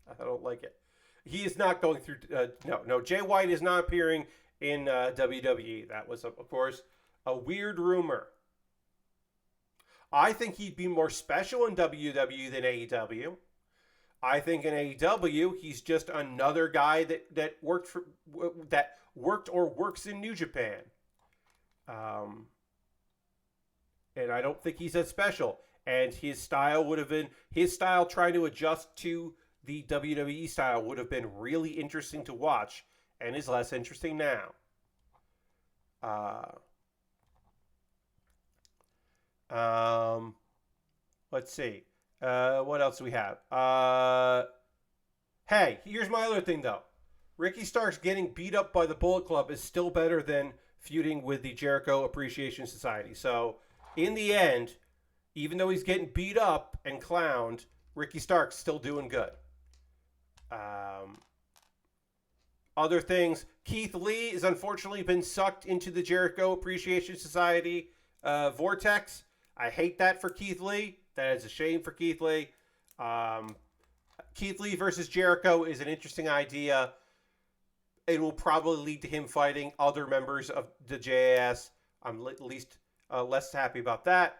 I don't like it. He is not going through. No. Jay White is not appearing in WWE. That was, of course, a weird rumor. I think he'd be more special in WWE than AEW. I think in AEW he's just another guy that worked or works in New Japan. And I don't think he's that special. And his style trying to adjust to the WWE style would have been really interesting to watch, and is less interesting now. Let's see. What else do we have? Hey, here's my other thing, though. Ricky Starks getting beat up by the Bullet Club is still better than feuding with the Jericho Appreciation Society. So, in the end, even though he's getting beat up and clowned, Ricky Starks still doing good. Other things, Keith Lee has unfortunately been sucked into the Jericho Appreciation Society vortex. I hate that for Keith Lee. That is a shame for Keith Lee. Keith Lee versus Jericho is an interesting idea. It will probably lead to him fighting other members of the JAS. I'm at least less happy about that.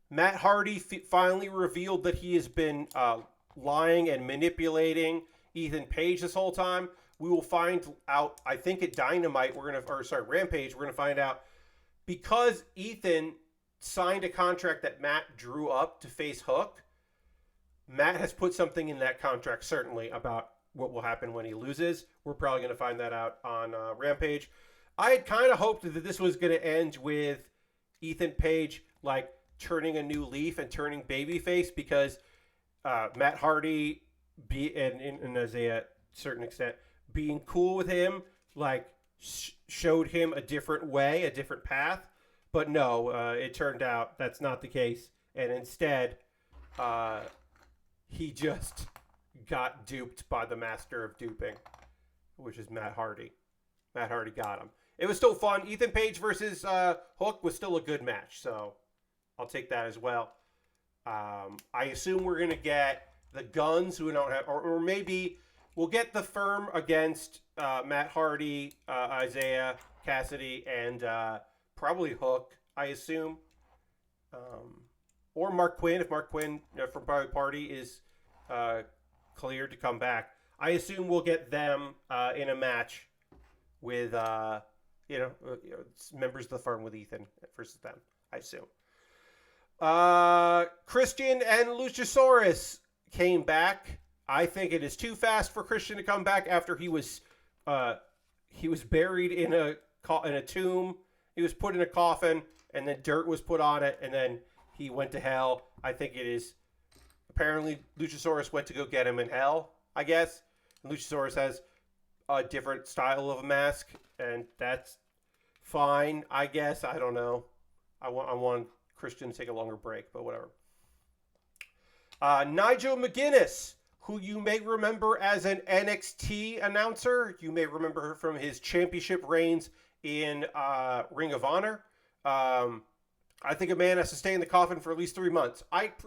Matt Hardy finally revealed that he has been lying and manipulating Ethan Page this whole time. We will find out, I think at Dynamite, Rampage, we're going to find out, because Ethan signed a contract that Matt drew up to face Hook. Matt has put something in that contract, certainly, about what will happen when he loses. We're probably going to find that out on Rampage. I had kind of hoped that this was going to end with Ethan Page, like, turning a new leaf and turning babyface, because Matt Hardy, and Isaiah, to a certain extent, being cool with him, like, showed him a different way, a different path. But no, it turned out that's not the case. And instead, he just got duped by the master of duping, which is Matt Hardy. Matt Hardy got him. It was still fun. Ethan Page versus Hook was still a good match, so I'll take that as well. I assume we're going to get the Guns, who don't have, or maybe we'll get the Firm against Matt Hardy, Isaiah, Cassidy, and probably Hook, I assume. Or Mark Quinn, if Mark Quinn from Private Party is cleared to come back. I assume we'll get them in a match with, members of the Firm with Ethan versus them, I assume. Christian and Luchasaurus came back. I think it is too fast for Christian to come back after he was buried in a tomb. He was put in a coffin, and then dirt was put on it, and then he went to hell. I think it is, apparently Luchasaurus went to go get him in hell, I guess. And Luchasaurus has a different style of a mask, and that's fine, I guess. I don't know. I want Christian to take a longer break, but whatever. Nigel McGuinness, who you may remember as an NXT announcer. You may remember her from his championship reigns in Ring of Honor. I think a man has to stay in the coffin for at least 3 months.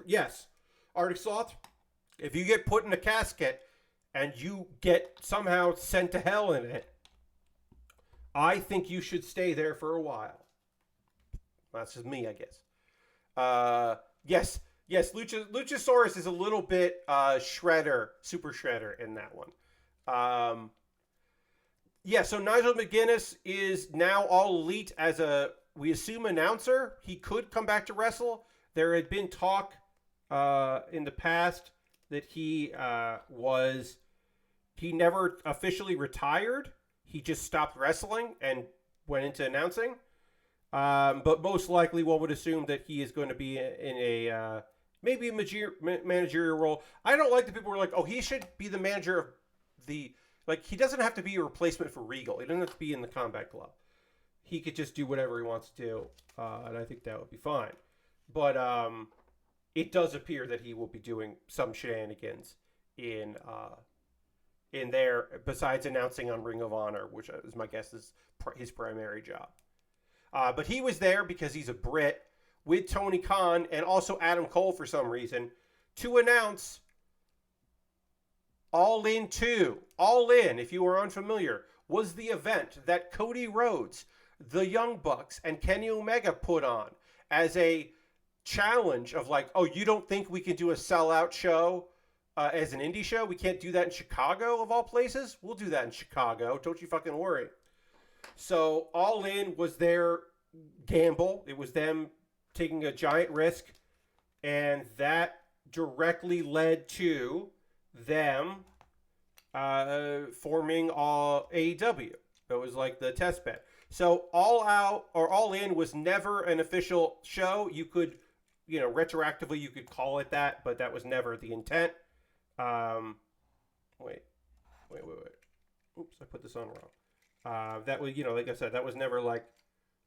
Yes, Arctic Sloth, if you get put in a casket and you get somehow sent to hell in it, I think you should stay there for a while. That's just me, I guess. Yes, Luchasaurus is a little bit Shredder, Super Shredder in that one. Yeah, so Nigel McGuinness is now all elite as a, we assume, announcer. He could come back to wrestle. There had been talk in the past that he never officially retired. He just stopped wrestling and went into announcing. But most likely one would assume that he is going to be in a maybe a managerial role. I don't like the people who are like, oh, he should be the manager of the, like, he doesn't have to be a replacement for Regal. He doesn't have to be in the Combat Club. He could just do whatever he wants to do, and I think that would be fine. But it does appear that he will be doing some shenanigans in there, besides announcing on Ring of Honor, which is my guess is his primary job. But he was there because he's a Brit with Tony Khan and also Adam Cole for some reason to announce All In 2. All In, if you are unfamiliar, was the event that Cody Rhodes, the Young Bucks, and Kenny Omega put on as a challenge of like, oh, you don't think we can do a sellout show as an indie show? We can't do that in Chicago, of all places? We'll do that in Chicago. Don't you fucking worry. So All In was their gamble. It was them taking a giant risk, and that directly led to them forming AEW. It was like the test bed. So All Out or All In was never an official show. You could, retroactively you could call it that, but that was never the intent. Wait. Oops, I put this on wrong. That was, like I said, that was never like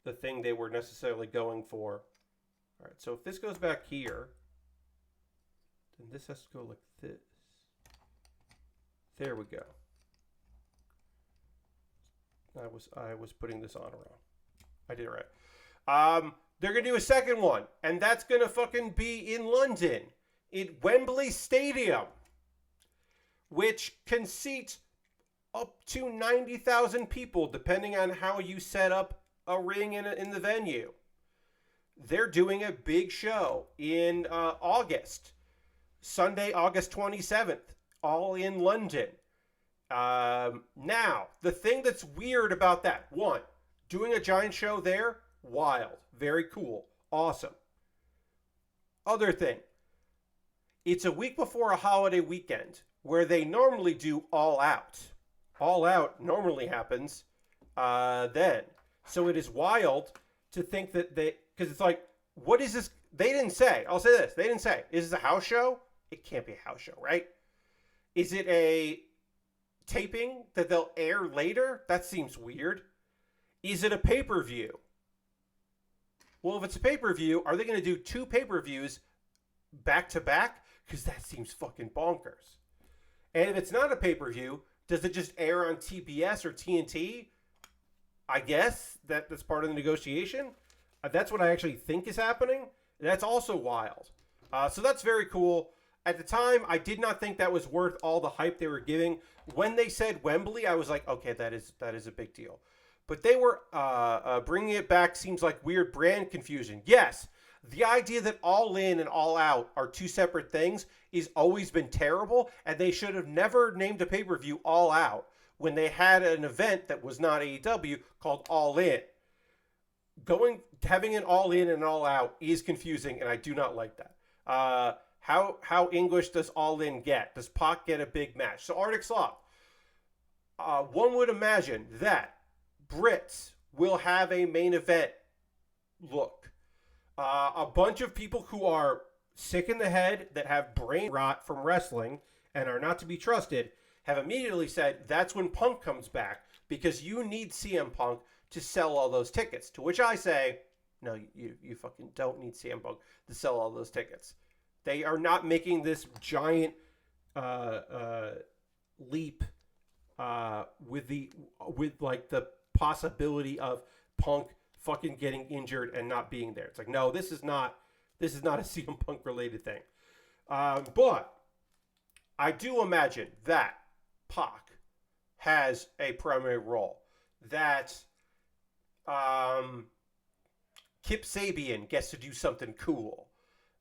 the thing they were necessarily going for. All right, so if this goes back here, then this has to go like this. There we go. I was putting this on wrong. I did it right. They're gonna do a second one, and that's gonna fucking be in London, in Wembley Stadium, which can seat up to 90,000 people, depending on how you set up a ring in the venue. They're doing a big show in August, Sunday, August 27th, all in London. Now, the thing that's weird about that, one, doing a giant show there, wild, very cool, awesome. Other thing, it's a week before a holiday weekend where they normally do All Out. All Out normally happens then. So it is wild to think that because it's like, what is this? They didn't say, I'll say this, they didn't say, is this a house show? It can't be a house show, right? Is it a taping that they'll air later? That seems weird. Is it a pay-per-view? Well, if it's a pay-per-view, are they going to do 2 pay-per-views back-to-back? Because that seems fucking bonkers. And if it's not a pay-per-view, does it just air on TBS or TNT? I guess that's part of the negotiation. That's what I actually think is happening. That's also wild. So that's very cool. At the time, I did not think that was worth all the hype they were giving. When they said Wembley, I was like, okay, that is a big deal. But they were bringing it back seems like weird brand confusion. Yes, the idea that All In and All Out are 2 separate things has always been terrible, and they should have never named a pay-per-view All Out when they had an event that was not AEW called All In. Having an All In and All Out is confusing, and I do not like that. How English does All In get? Does Pac get a big match? So Arctic Sloth, one would imagine that Brits will have a main event look. A bunch of people who are sick in the head, that have brain rot from wrestling and are not to be trusted, have immediately said that's when Punk comes back, because you need CM Punk to sell all those tickets. To which I say, no, you fucking don't need CM Punk to sell all those tickets. They are not making this giant leap with like the possibility of Punk fucking getting injured and not being there. It's like, no, this is not a CM Punk related thing. But I do imagine that Pac has a primary role, that Kip Sabian gets to do something cool.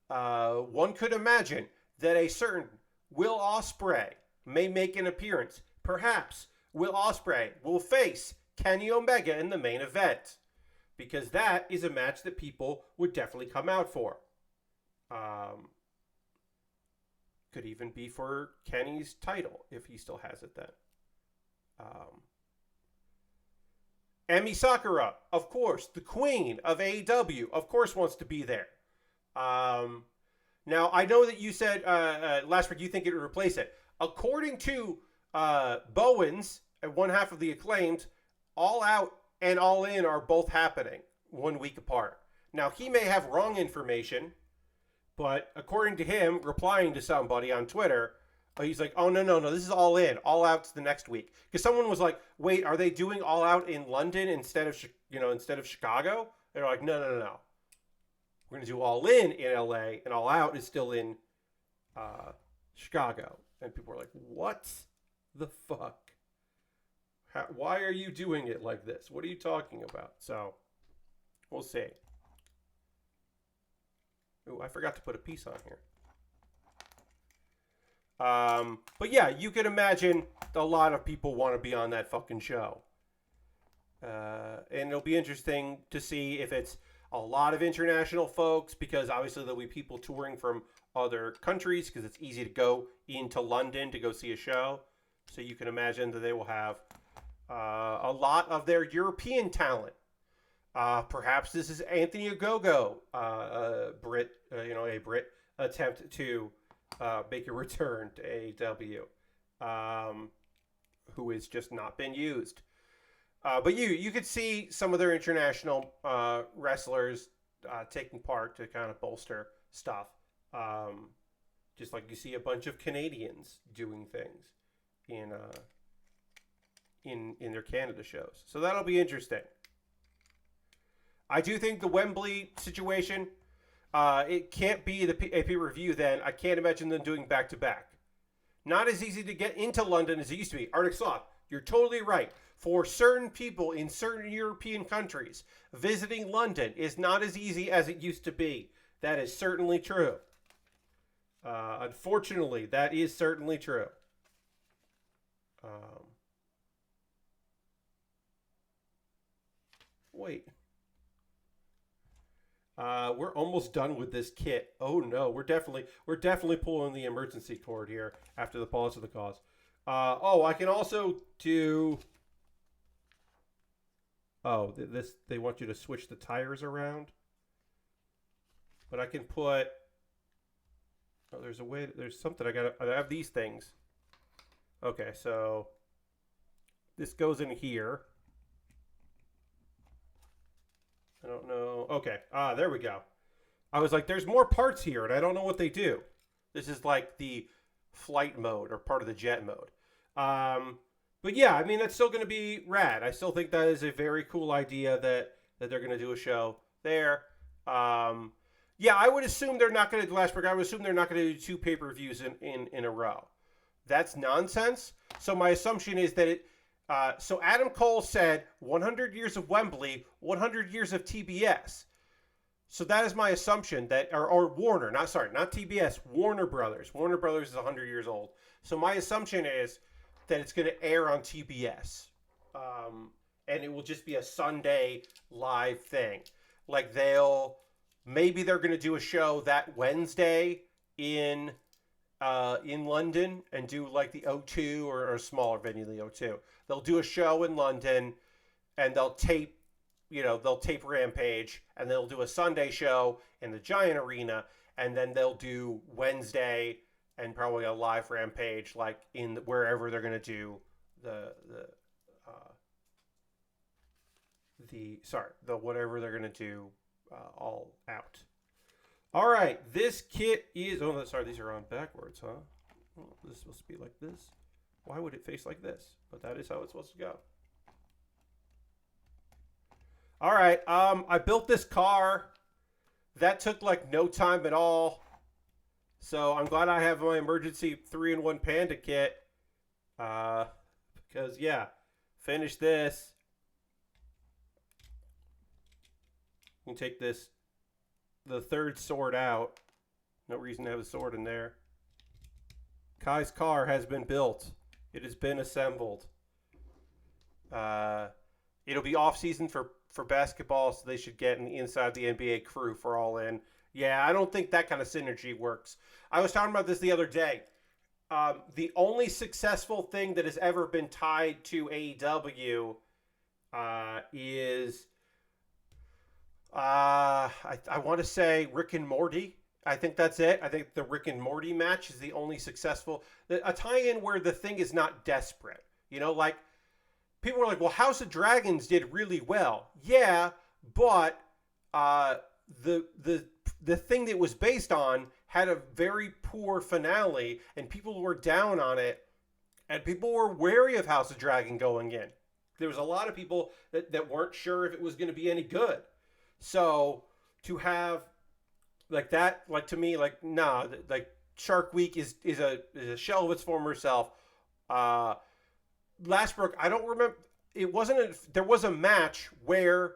One could imagine that a certain Will Ospreay may make an appearance. Perhaps Will Ospreay will face Kenny Omega in the main event, because that is a match that people would definitely come out for. Could even be for Kenny's title if he still has it then. Emi Sakura, of course, the queen of AEW, of course wants to be there. Now, I know that you said last week you think it would replace it. According to Bowens, one half of the Acclaimed, All Out and All In are both happening 1 week apart. Now, he may have wrong information, but according to him, replying to somebody on Twitter, he's like, oh, no, this is All In. All Out's the next week. Because someone was like, wait, are they doing All Out in London instead of Chicago? They're like, no. We're going to do All In LA, and All Out is still in Chicago. And people are like, what the fuck? Why are you doing it like this? What are you talking about? So, we'll see. Ooh, I forgot to put a piece on here. But yeah, you can imagine a lot of people want to be on that fucking show. And it'll be interesting to see if it's a lot of international folks, because obviously there'll be people touring from other countries, because it's easy to go into London to go see a show. So you can imagine that they will have a lot of their European talent. Perhaps this is Anthony Ogogo, a Brit attempt to make a return to AEW, who has just not been used. But you could see some of their international wrestlers taking part to kind of bolster stuff. Just like you see a bunch of Canadians doing things in their Canada shows. So that'll be interesting. I do think the Wembley situation, it can't be a pay-per-view then. I can't imagine them doing back-to-back. Not as easy to get into London as it used to be. Arctic Sloth, you're totally right. For certain people in certain European countries, visiting London is not as easy as it used to be. That is certainly true. Unfortunately, that is certainly true. Wait. We're almost done with this kit. Oh no, we're definitely pulling the emergency cord here after the pause of the cause. I can also do. Oh, this they want you to switch the tires around. But I can put. Oh, there's a way. There's something I have these things. Okay, so this goes in here. I don't know. Okay. There we go. I was like, there's more parts here, and I don't know what they do. This is like the flight mode or part of the jet mode. But yeah, I mean, that's still going to be rad. I still think that is a very cool idea that they're going to do a show there. Yeah, I would assume they're not going to do Lashberg. I would assume they're not going to do 2 pay-per-views in a row. That's nonsense. So my assumption is that it. So Adam Cole said 100 years of Wembley, 100 years of TBS. So that is my assumption that, or Warner, not TBS, Warner Brothers. Warner Brothers is 100 years old. So my assumption is that it's going to air on TBS. And it will just be a Sunday live thing. Like maybe they're going to do a show that Wednesday in London and do like the O2 or a smaller venue than the O2. They'll do a show in London and they'll tape Rampage, and they'll do a Sunday show in the Giant Arena, and then they'll do Wednesday and probably a live Rampage like in wherever they're going to do the whatever they're going to do All Out. All right, this kit is... Oh, sorry, these are on backwards, huh? Oh, this is supposed to be like this. Why would it face like this? But that is how it's supposed to go. All right, I built this car. That took like no time at all. So I'm glad I have my emergency 3-in-1 Panda kit. Uh, because, yeah, finish this. You can take the third sword out. No reason to have a sword in there. Kai's car has been built. It has been assembled. It'll be off season for basketball, so they should get inside the NBA crew for All In. Yeah, I don't think that kind of synergy works. I was talking about this the other day. The only successful thing that has ever been tied to AEW is I want to say Rick and Morty. I think that's it. I think the Rick and Morty match is the only successful a tie-in where the thing is not desperate. You know, like people were like, "Well, House of Dragons did really well." Yeah, but the thing that it was based on had a very poor finale, and people were down on it, and people were wary of House of Dragon going in. There was a lot of people that weren't sure if it was going to be any good. So to have like that, like to me, like nah, like Shark Week is a shell of its former self. Lastbrook, I don't remember. It wasn't. There was a match where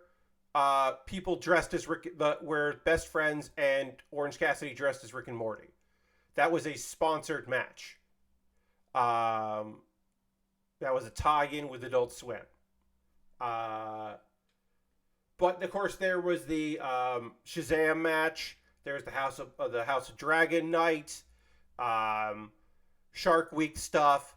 people dressed as Rick, where Best Friends and Orange Cassidy dressed as Rick and Morty. That was a sponsored match. That was a tie-in with Adult Swim. But of course, there was the Shazam match. There's the House of Dragon night, Shark Week stuff.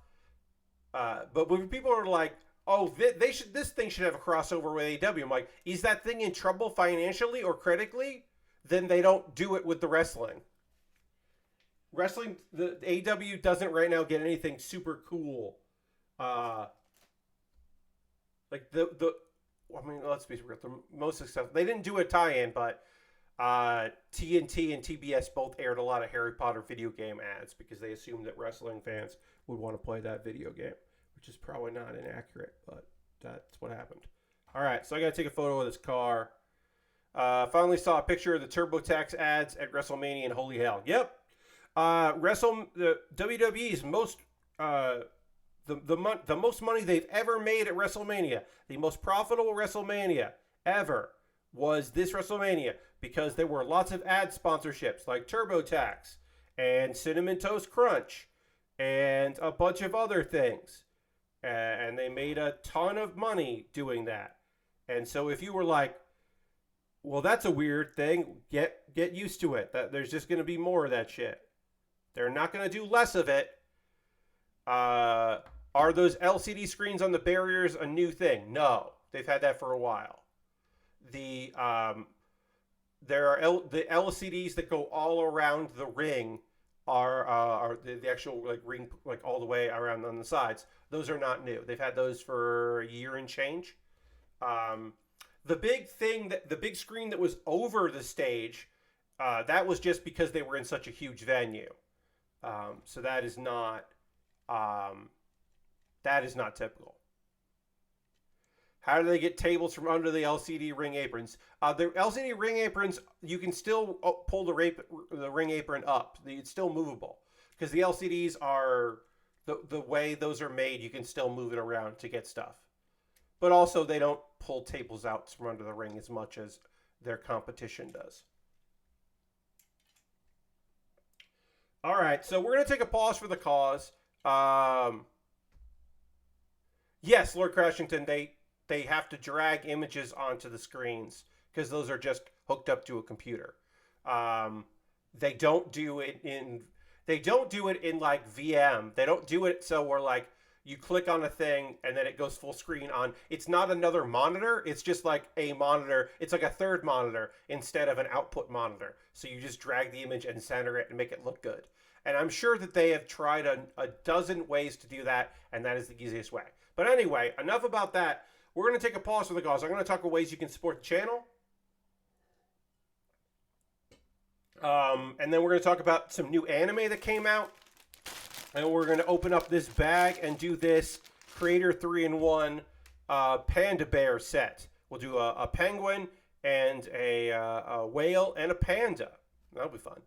But when people are like, "Oh, this thing should have a crossover with AEW," I'm like, "Is that thing in trouble financially or critically? Then they don't do it with the wrestling. Wrestling, the AEW doesn't right now get anything super cool. Like I mean, let's be real. The most successful. They didn't do a tie-in, but TNT and TBS both aired a lot of Harry Potter video game ads because they assumed that wrestling fans would want to play that video game, which is probably not inaccurate, but that's what happened. All right, so I got to take a photo of this car. Finally saw a picture of the TurboTax ads at WrestleMania, and holy hell, yep. The WWE's most the most money they've ever made at WrestleMania, the most profitable WrestleMania ever, was this WrestleMania because there were lots of ad sponsorships like TurboTax and Cinnamon Toast Crunch and a bunch of other things. And they made a ton of money doing that. And so if you were like, well, that's a weird thing, get used to it. There's just going to be more of that shit. They're not going to do less of it. Are those LCD screens on the barriers a new thing? No, they've had that for a while. There are the LCDs that go all around the ring are the actual like ring like all the way around on the sides. Those are not new. They've had those for a year and change. The big screen that was over the stage, that was just because they were in such a huge venue. So that is not typical. How do they get tables from under the LCD ring aprons? The LCD ring aprons, you can still pull the ring apron up. It's still movable because the LCDs are the way those are made. You can still move it around to get stuff, but also they don't pull tables out from under the ring as much as their competition does. All right, so we're gonna take a pause for the cause. Yes, Lord Crashington, they have to drag images onto the screens because those are just hooked up to a computer. They don't do it in like VM. They don't do it so where like you click on a thing and then it goes full screen on. It's not another monitor. It's just like a monitor. It's like a third monitor instead of an output monitor. So you just drag the image and center it and make it look good. And I'm sure that they have tried a dozen ways to do that, and that is the easiest way. But anyway, enough about that. We're going to take a pause for the cause. I'm going to talk about ways you can support the channel. And then we're going to talk about some new anime that came out. And we're going to open up this bag and do this Creator 3-in-1 Panda Baer set. We'll do a penguin and a whale and a panda. That'll be fun.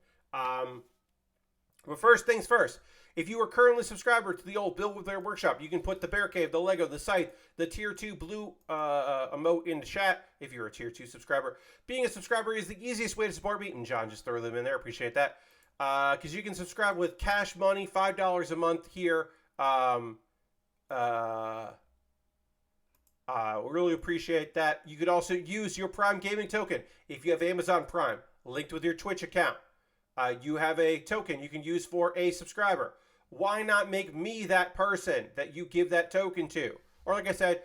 But first things first. If you are currently a subscriber to the old Build with Bear Workshop, you can put the Bear Cave, the Lego, the Scythe, the Tier 2 blue emote in the chat if you're a Tier 2 subscriber. Being a subscriber is the easiest way to support me, and John just threw them in there. Appreciate that. Because you can subscribe with cash money, $5 a month here. Really appreciate that. You could also use your Prime Gaming token if you have Amazon Prime, linked with your Twitch account. You have a token you can use for a subscriber. Why not make me that person that you give that token to? Or like I said,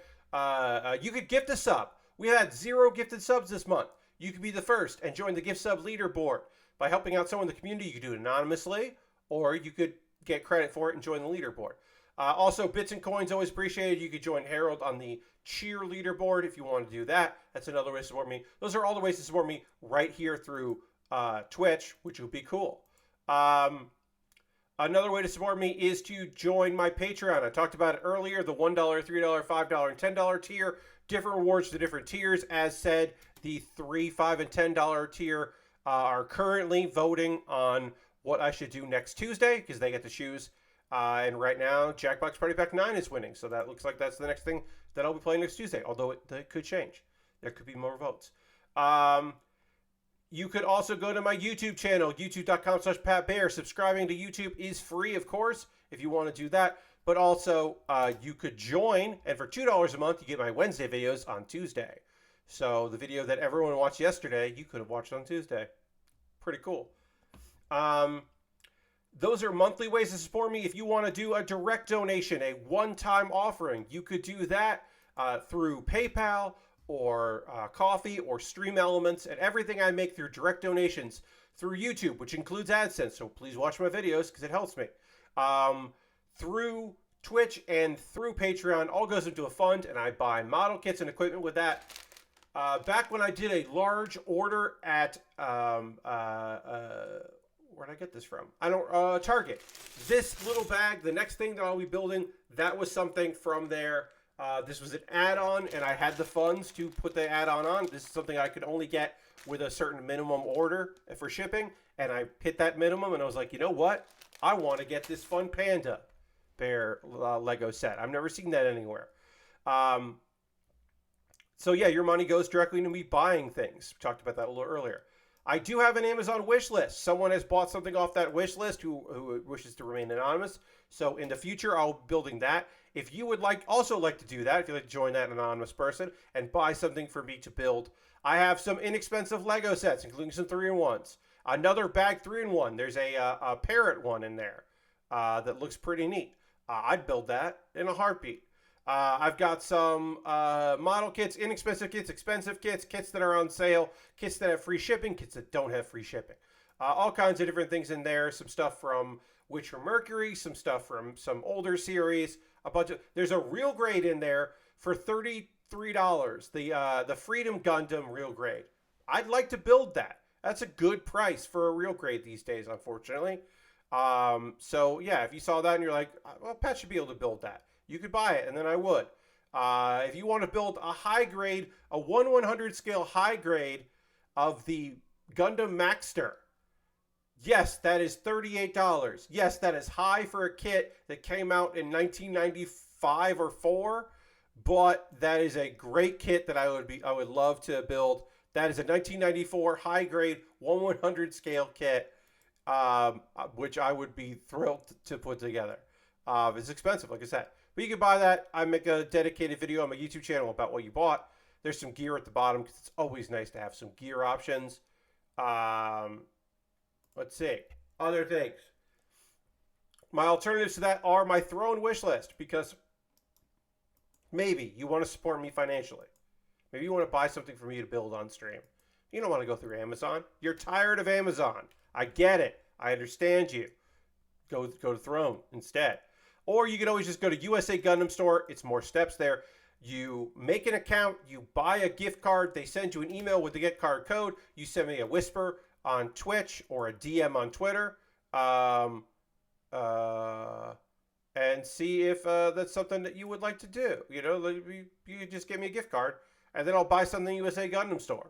you could gift a sub. We had 0 gifted subs this month. You could be the first and join the gift sub leaderboard. By helping out someone in the community, you could do it anonymously, or you could get credit for it and join the leaderboard. Also, bits and coins always appreciated. You could join Harold on the cheer leaderboard if you want to do that. That's another way to support me. Those are all the ways to support me right here through Twitch, which would be cool. Another way to support me is to join my Patreon. I talked about it earlier, the $1, $3, $5, and $10 tier. Different rewards to different tiers. As said, the $3, $5, and $10 tier are currently voting on what I should do next Tuesday because they get to choose. And right now, Jackbox Party Pack 9 is winning. So that looks like that's the next thing that I'll be playing next Tuesday. Although it could change. There could be more votes. You could also go to my YouTube channel, youtube.com/PatBaer. Subscribing to YouTube is free, of course, if you want to do that. But also, you could join, and for $2 a month, you get my Wednesday videos on Tuesday. So the video that everyone watched yesterday, you could have watched on Tuesday. Pretty cool. Those are monthly ways to support me. If you want to do a direct donation, a one-time offering, you could do that through PayPal or Coffee or Stream Elements, and everything I make through direct donations through YouTube, which includes AdSense. So please watch my videos because it helps me. Through Twitch and through Patreon, all goes into a fund, and I buy model kits and equipment with that. Back when I did a large order at where'd I get this from? Target. This little bag, the next thing that I'll be building, that was something from there. This was an add-on, and I had the funds to put the add-on on. This is something I could only get with a certain minimum order for shipping, and I hit that minimum, and I was like, you know what? I want to get this fun Panda Bear Lego set. I've never seen that anywhere. So yeah, your money goes directly to me buying things. We talked about that a little earlier. I do have an Amazon wish list. Someone has bought something off that wish list who wishes to remain anonymous. So in the future, I'll be building that. If you would also like to do that, if you'd like to join that anonymous person and buy something for me to build, I have some inexpensive Lego sets, including some 3-in-1s. Another bag 3-in-1. There's a parrot one in there that looks pretty neat. I'd build that in a heartbeat. I've got some model kits, inexpensive kits, expensive kits, kits that are on sale, kits that have free shipping, kits that don't have free shipping. All kinds of different things in there. Some stuff from Witcher Mercury, some stuff from some older series. There's a real grade in there for $33. The Freedom Gundam real grade. I'd like to build that. That's a good price for a real grade these days, unfortunately. So yeah, if you saw that and you're like, well, Pat should be able to build that, you could buy it, and then I would. If you want to build a high grade, a 1/100 scale high grade of the Gundam Maxter, yes, that is $38. Yes, that is high for a kit that came out in 1995 or 4, but that is a great kit that I would love to build. That is a 1994 high grade 1/100 scale kit, which I would be thrilled to put together. It's expensive, like I said. But you can buy that. I make a dedicated video on my YouTube channel about what you bought. There's some gear at the bottom because it's always nice to have some gear options. Let's see. Other things. My alternatives to that are my throne wish list, because maybe you want to support me financially. Maybe you want to buy something for me to build on stream. You don't want to go through Amazon. You're tired of Amazon. I get it. I understand you. Go to Throne instead. Or you can always just go to USA Gundam Store. It's more steps there. You make an account. You buy a gift card. They send you an email with the gift card code. You send me a whisper on Twitch or a DM on Twitter. And see if that's something that you would like to do. You know, you just give me a gift card, and then I'll buy something USA Gundam Store.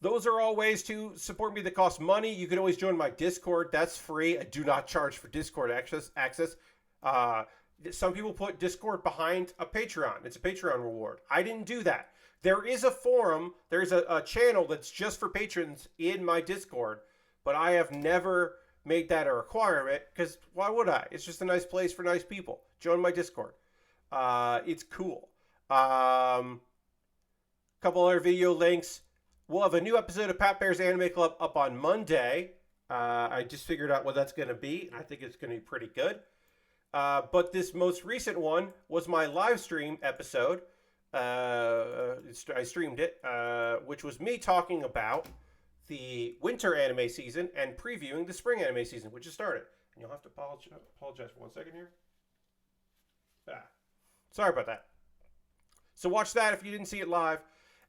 Those are all ways to support me that cost money. You can always join my Discord. That's free. I do not charge for Discord access. Uh, some people put Discord behind a Patreon. It's a Patreon reward. I didn't do that. There is a forum. There's a channel that's just for patrons in my Discord, but I have never made that a requirement because why would I? It's just a nice place for nice people. Join my Discord. It's cool. Couple other video links. We'll have a new episode of Pat Baer's Anime Club up on Monday. I just figured out what that's going to be. I think it's going to be pretty good. But this most recent one was my live stream episode. I streamed it, which was me talking about the winter anime season and previewing the spring anime season, which has started. And you'll have to apologize for 1 second here. Sorry about that. So watch that if you didn't see it live.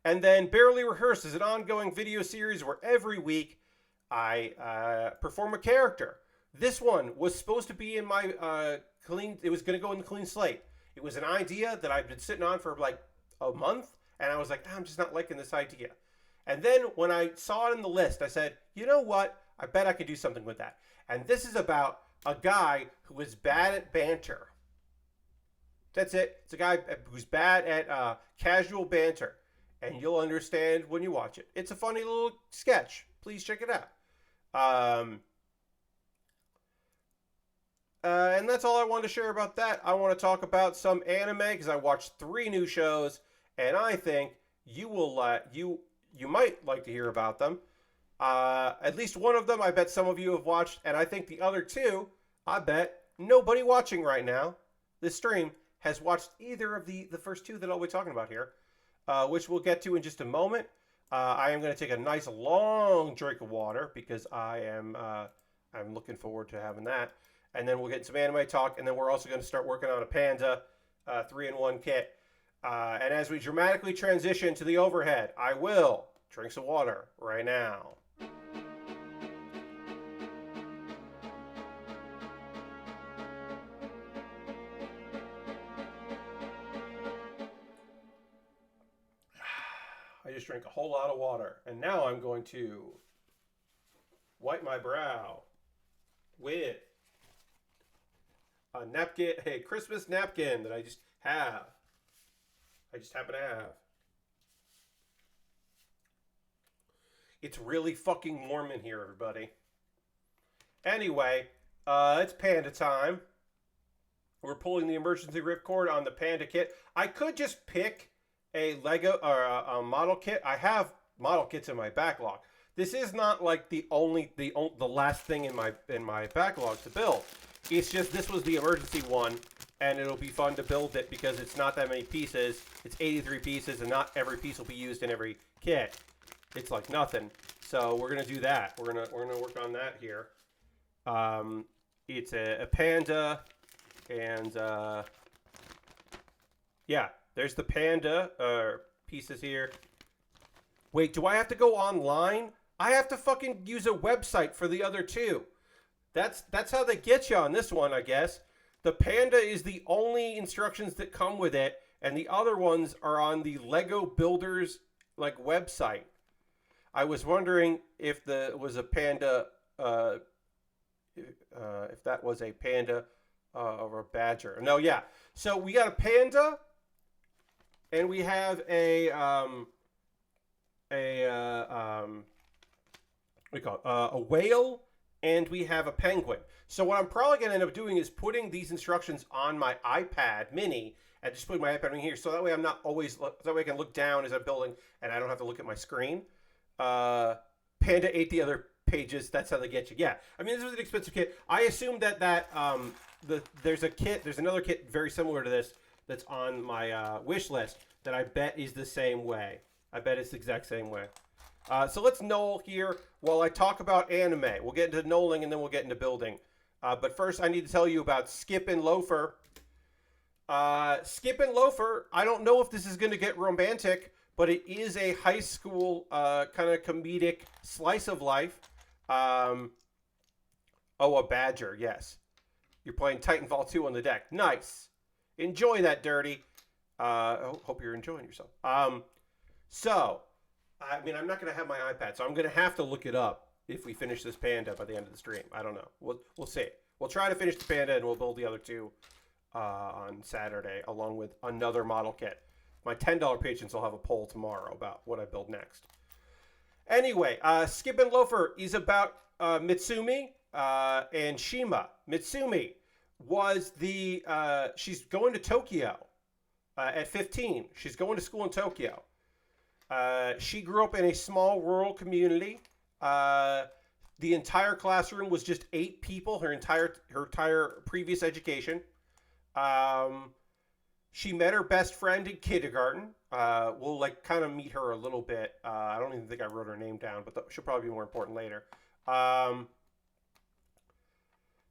And then Baerly Rehearsed is an ongoing video series where every week I perform a character. This one was supposed to be in my it was going to go in the clean slate. It was an idea that I've been sitting on for like a month, and I was like, I'm just not liking this idea. And then when I saw it in the list, I said, you know what? I bet I could do something with that. And this is about a guy who is bad at banter. That's it. It's a guy who's bad at casual banter. And you'll understand when you watch it. It's a funny little sketch. Please check it out. And that's all I wanted to share about that. I want to talk about some anime because I watched 3 new shows, and I think you might like to hear about them. At least one of them, I bet some of you have watched, and I think the other 2, I bet nobody watching right now, this stream, has watched either of the first 2 that I'll be talking about here. Which we'll get to in just a moment. I am going to take a nice long drink of water because I'm looking forward to having that. And then we'll get some anime talk, and then we're also going to start working on a Panda 3-in-1 kit. And as we dramatically transition to the overhead, I will drink some water right now. I just drank a whole lot of water, and now I'm going to wipe my brow with a napkin, a Christmas napkin that I just have. I just happen to have. It's really fucking warm in here, everybody. Anyway, it's Panda time. We're pulling the emergency ripcord on the Panda kit. I could just pick a Lego or a model kit. I have model kits in my backlog. This is not like the last thing in my backlog to build. It's just this was the emergency one, and it'll be fun to build it because it's not that many pieces. It's 83 pieces, and not every piece will be used in every kit. It's like nothing. So we're gonna do that. We're gonna work on that here. It's a Panda, and yeah. There's the Panda pieces here. Wait, do I have to go online? I have to fucking use a website for the other 2. That's how they get you on this one, I guess. The Panda is the only instructions that come with it, and the other ones are on the Lego Builders like website. I was wondering if was a Panda, if that was a Panda or a Badger. No, yeah. So we got a Panda. And we have a whale, and we have a penguin. So what I'm probably going to end up doing is putting these instructions on my iPad mini and just putting my iPad in here. So that way I'm not always, that way I can look down as I'm building and I don't have to look at my screen. Panda ate the other pages. That's how they get you. Yeah. I mean, this was an expensive kit. I assume that there's another kit very similar to this that's on my wish list that I bet is the same way. I bet it's the exact same way. So let's knoll here while I talk about anime. We'll get into knolling and then we'll get into building. But first I need to tell you about Skip and Loafer. Skip and Loafer, I don't know if this is going to get romantic, but it is a high school kind of comedic slice of life. Oh, a badger, yes. You're playing Titanfall 2 on the deck. Nice. Enjoy that, Dirty. I hope you're enjoying yourself. So, I mean, I'm not going to have my iPad, so I'm going to have to look it up if we finish this Panda by the end of the stream. I don't know. We'll see. We'll try to finish the Panda, and we'll build the other two on Saturday, along with another model kit. My $10 patrons will have a poll tomorrow about what I build next. Anyway, Skip and Loafer is about Mitsumi and Shima. Mitsumi was she's going to Tokyo at 15. She's going to school in Tokyo. She grew up in a small rural community. The entire classroom was just 8 people. Her entire previous education. She met her best friend in kindergarten. We'll kind of meet her a little bit. I don't even think I wrote her name down, but she'll probably be more important later.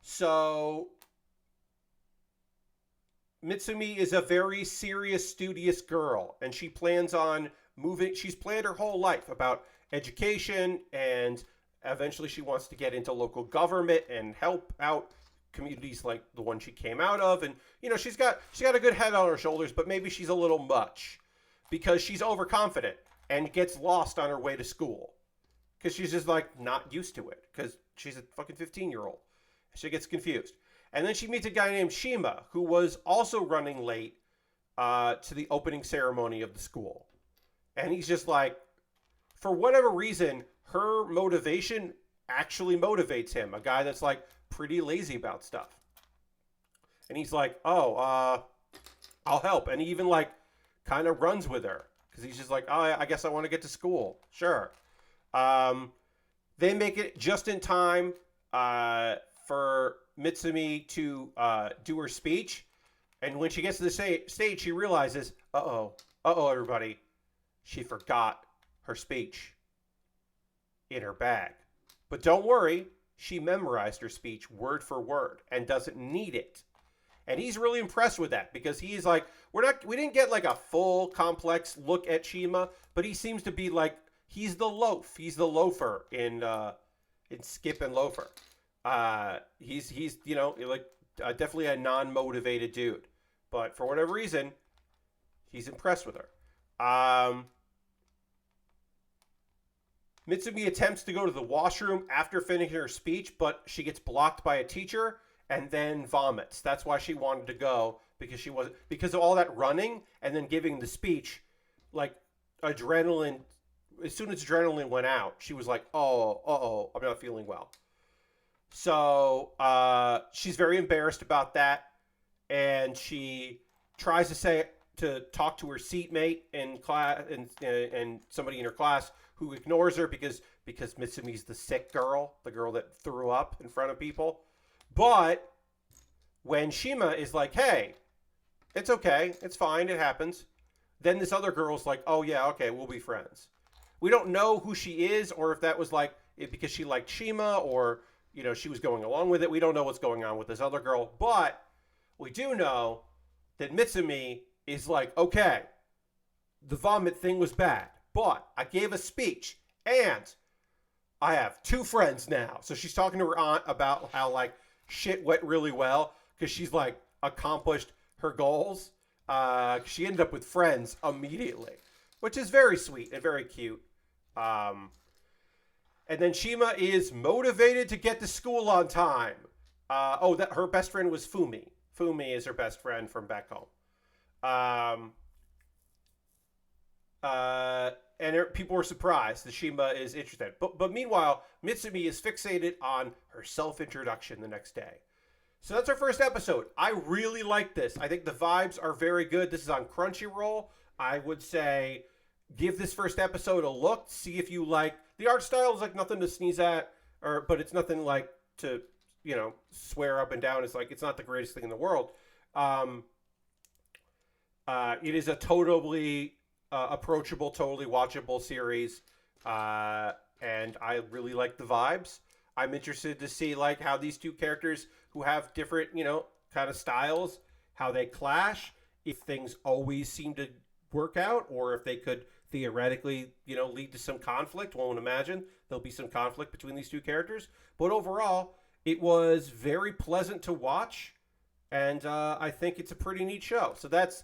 So Mitsumi is a very serious, studious girl, and she plans on moving. She's planned her whole life about education, and eventually she wants to get into local government and help out communities like the one she came out of. And she's got a good head on her shoulders, but maybe she's a little much because she's overconfident and gets lost on her way to school because she's just not used to it because she's a fucking 15-year-old. She gets confused. And then she meets a guy named Shima, who was also running late to the opening ceremony of the school. And he's just for whatever reason, her motivation actually motivates him. A guy that's pretty lazy about stuff. And he's I'll help. And he even kind of runs with her. Because he's just I guess I want to get to school. Sure. They make it just in time for Mitsumi to do her speech. And when she gets to the stage, she realizes, everybody, she forgot her speech in her bag. But don't worry, she memorized her speech word for word and doesn't need it. And he's really impressed with that because he's we didn't get a full complex look at Shima, but he seems to be he's the loafer in Skip and Loafer. He's definitely a non-motivated dude, but for whatever reason, he's impressed with her. Mitsumi attempts to go to the washroom after finishing her speech, but she gets blocked by a teacher and then vomits. That's why she wanted to go because of all that running and then giving the speech. Adrenaline. As soon as adrenaline went out, she was I'm not feeling well. So she's very embarrassed about that, and she tries to talk to her seatmate in class and somebody in her class who ignores her because Mitsumi's the sick girl, the girl that threw up in front of people. But when Shima is hey, it's okay, it's fine, it happens, then this other girl's oh yeah, okay, we'll be friends. We don't know who she is or if that was because she liked Shima or she was going along with it. We don't know what's going on with this other girl, but we do know that Mitsumi is okay, the vomit thing was bad, but I gave a speech and I have 2 friends now. So she's talking to her aunt about how shit went really well because she's accomplished her goals. She ended up with friends immediately, which is very sweet and very cute. And then Shima is motivated to get to school on time. That her best friend was Fumi. Fumi is her best friend from back home. And people were surprised that Shima is interested. But meanwhile, Mitsumi is fixated on her self-introduction the next day. So that's our first episode. I really like this. I think the vibes are very good. This is on Crunchyroll. I would say give this first episode a look. See if you like. The art style is nothing to sneeze at, but it's nothing to swear up and down. It's not the greatest thing in the world. It is a totally approachable, totally watchable series, and I really like the vibes. I'm interested to see how these 2 characters who have different kind of styles, how they clash, if things always seem to work out, or if they could theoretically lead to some conflict. Won't imagine there'll be some conflict between these 2 characters, but overall it was very pleasant to watch, and I think it's a pretty neat show. So that's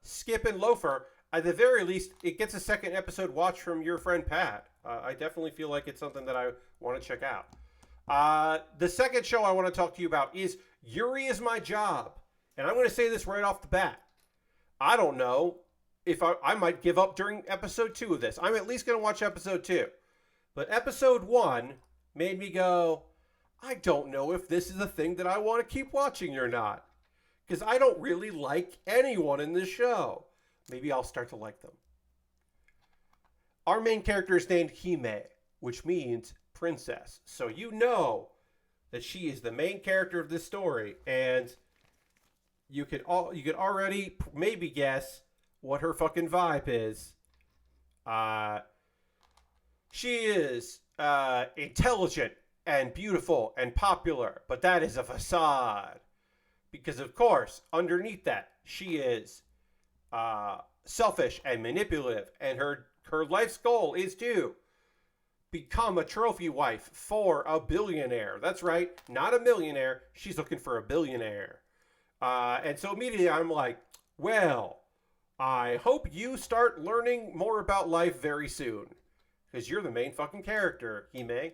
Skip and Loafer. at the very least, it gets a second episode watch from your friend Pat. I definitely feel like it's something that I want to check out. The second show I want to talk to you about is Yuri Is My Job. And I'm going to say this right off the bat. I don't know if I might give up during episode 2 of this. I'm at least going to watch episode 2. But episode 1 made me go, I don't know if this is a thing that I want to keep watching or not. Because I don't really like anyone in this show. Maybe I'll start to like them. Our main character is named Hime, which means princess. So you know that she is the main character of this story, and you could already maybe guess what her fucking vibe is. She is intelligent and beautiful and popular, but that is a facade. Because of course, underneath that, she is selfish and manipulative, and her life's goal is to become a trophy wife for a billionaire. That's right, not a millionaire. She's looking for a billionaire. And so immediately I'm like, well, I hope you start learning more about life very soon. Because you're the main fucking character, Hime.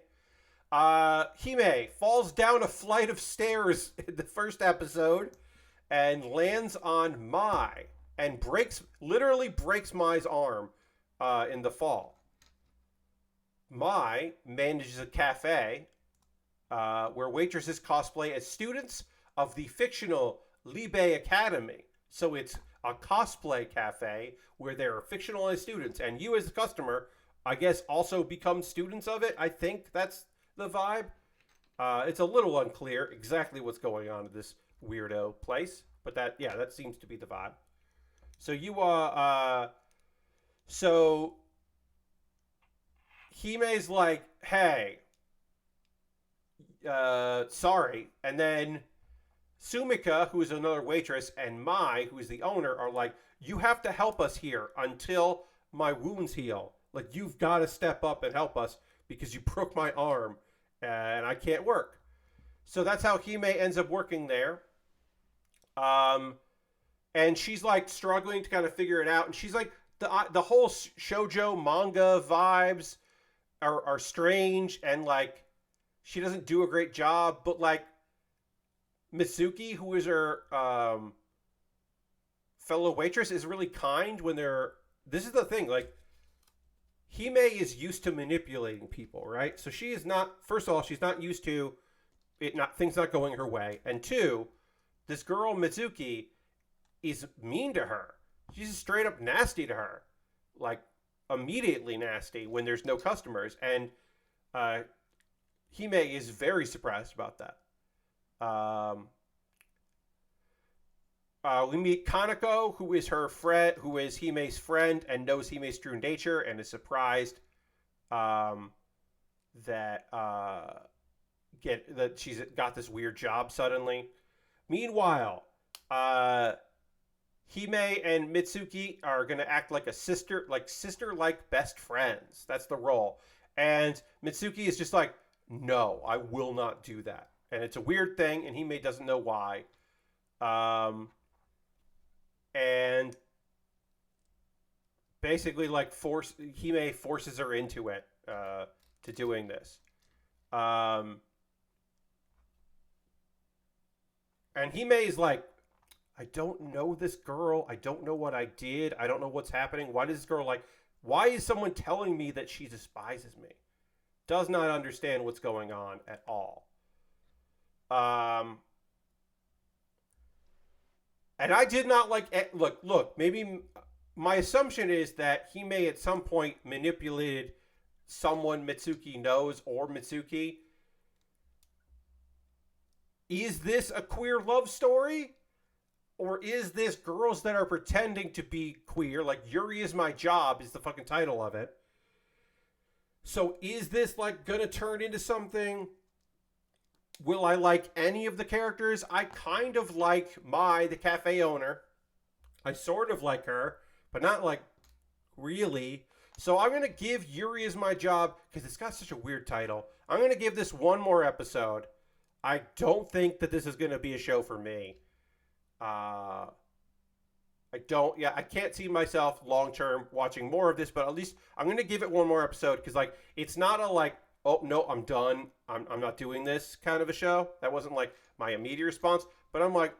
Hime falls down a flight of stairs in the first episode and lands on Mai and literally breaks Mai's arm in the fall. Mai manages a cafe where waitresses cosplay as students of the fictional Libe Academy. So it's a cosplay cafe where there are fictionalized students, and you as the customer, I guess, also become students of it. I think that's the vibe. It's a little unclear exactly what's going on in this weirdo place, but that seems to be the vibe. So so Hime's like, hey, sorry. And then Sumika, who is another waitress, and Mai, who is the owner, are like, you have to help us here until my wounds heal. Like, you've got to step up and help us because you broke my arm and I can't work. So that's how Hime ends up working there. And she's like struggling to kind of figure it out. And she's like, the whole shoujo manga vibes are strange, and like she doesn't do a great job. But like Mitsuki, who is her fellow waitress, is really kind when they're. This is the thing, like Hime is used to manipulating people, right? So she is not. First of all, she's not used to things not going her way, and two, this girl Mitsuki is mean to her. She's straight up nasty to her, like immediately nasty when there's no customers, and Hime is very surprised about that. We meet Kaneko, who is her friend, who is Hime's friend and knows Hime's true nature, and is surprised that she's got this weird job suddenly. Meanwhile, Hime and Mitsuki are gonna act like sister-like best friends. That's the role. And Mitsuki is just like, no, I will not do that. And it's a weird thing, and Hime doesn't know why. And basically, like, Hime forces her into it, to doing this. And Hime is like, I don't know this girl. I don't know what I did. I don't know what's happening. Why is someone telling me that she despises me? Does not understand what's going on at all. And I did not like it. Look, maybe my assumption is that he may at some point manipulated someone Mitsuki knows or Mitsuki. Is this a queer love story? Or is this girls that are pretending to be queer? Like, Yuri Is My Job is the fucking title of it. So is this, like, gonna turn into something? Will I like any of the characters? I kind of like Mai, the cafe owner. I sort of like her, but not, like, really. So I'm going to give Yuri Is My Job, because it's got such a weird title. I'm going to give this one more episode. I don't think that this is going to be a show for me. I can't see myself long term watching more of this, but at least I'm going to give it one more episode because, like, it's not a, like, oh, no, I'm done. I'm not doing this kind of a show. That wasn't, like, my immediate response, but I'm like,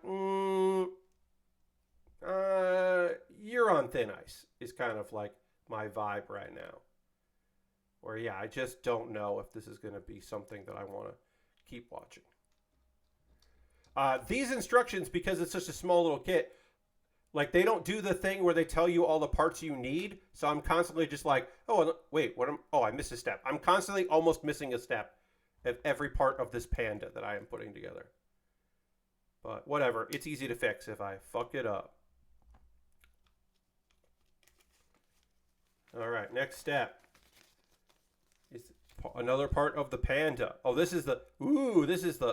you're on thin ice, is kind of like my vibe right now. Or, yeah, I just don't know if this is going to be something that I want to keep watching. These instructions, because it's such a small little kit, like, they don't do the thing where they tell you all the parts you need. So I'm constantly just like, oh, wait, I missed a step. I'm constantly almost missing a step of every part of this panda that I am putting together. But whatever, it's easy to fix if I fuck it up. All right, next step is another part of the panda. Oh, this is the,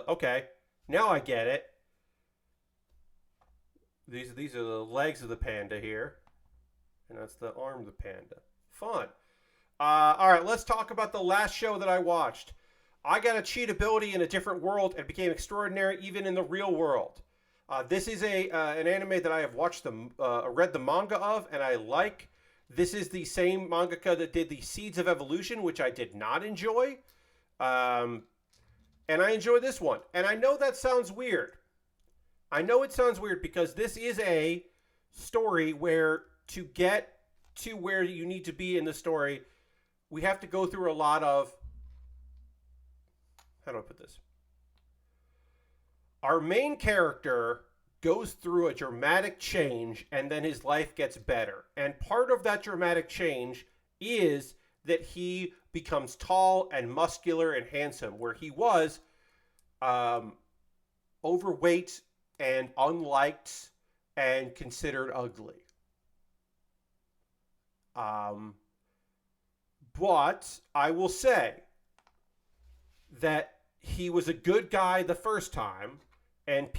okay. Now I get it. These are the legs of the panda here. And that's the arm of the panda. Fun. All right, let's talk about the last show that I watched. I got a cheat ability in a different world and became extraordinary even in the real world. This is an anime that I have read the manga of, and I like. This is the same mangaka that did the Seeds of Evolution, which I did not enjoy. And I enjoy this one. And I know that sounds weird. I know it sounds weird because this is a story where to get to where you need to be in the story, we have to go through a lot of... How do I put this? Our main character goes through a dramatic change and then his life gets better. And part of that dramatic change is that he becomes tall and muscular and handsome, where he was overweight and unliked and considered ugly. But I will say that he was a good guy the first time, and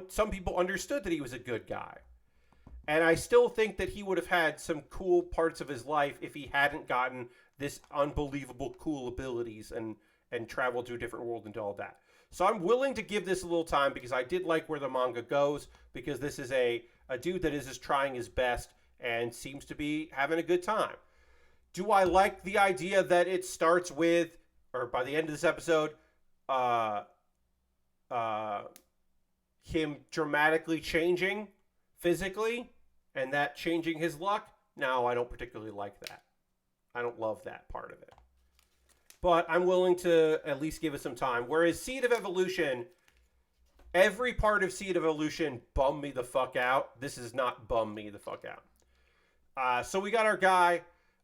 some people understood that he was a good guy. And I still think that he would have had some cool parts of his life if he hadn't gotten this unbelievable cool abilities and traveled to a different world and all that. So I'm willing to give this a little time because I did like where the manga goes, because this is a dude that is just trying his best and seems to be having a good time. Do I like the idea that it starts with, or by the end of this episode, him dramatically changing physically and that changing his luck? No, I don't particularly like that. I don't love that part of it. But I'm willing to at least give it some time. Whereas Seed of Evolution, every part of Seed of Evolution bummed me the fuck out. This is not bum me the fuck out. So we got our guy,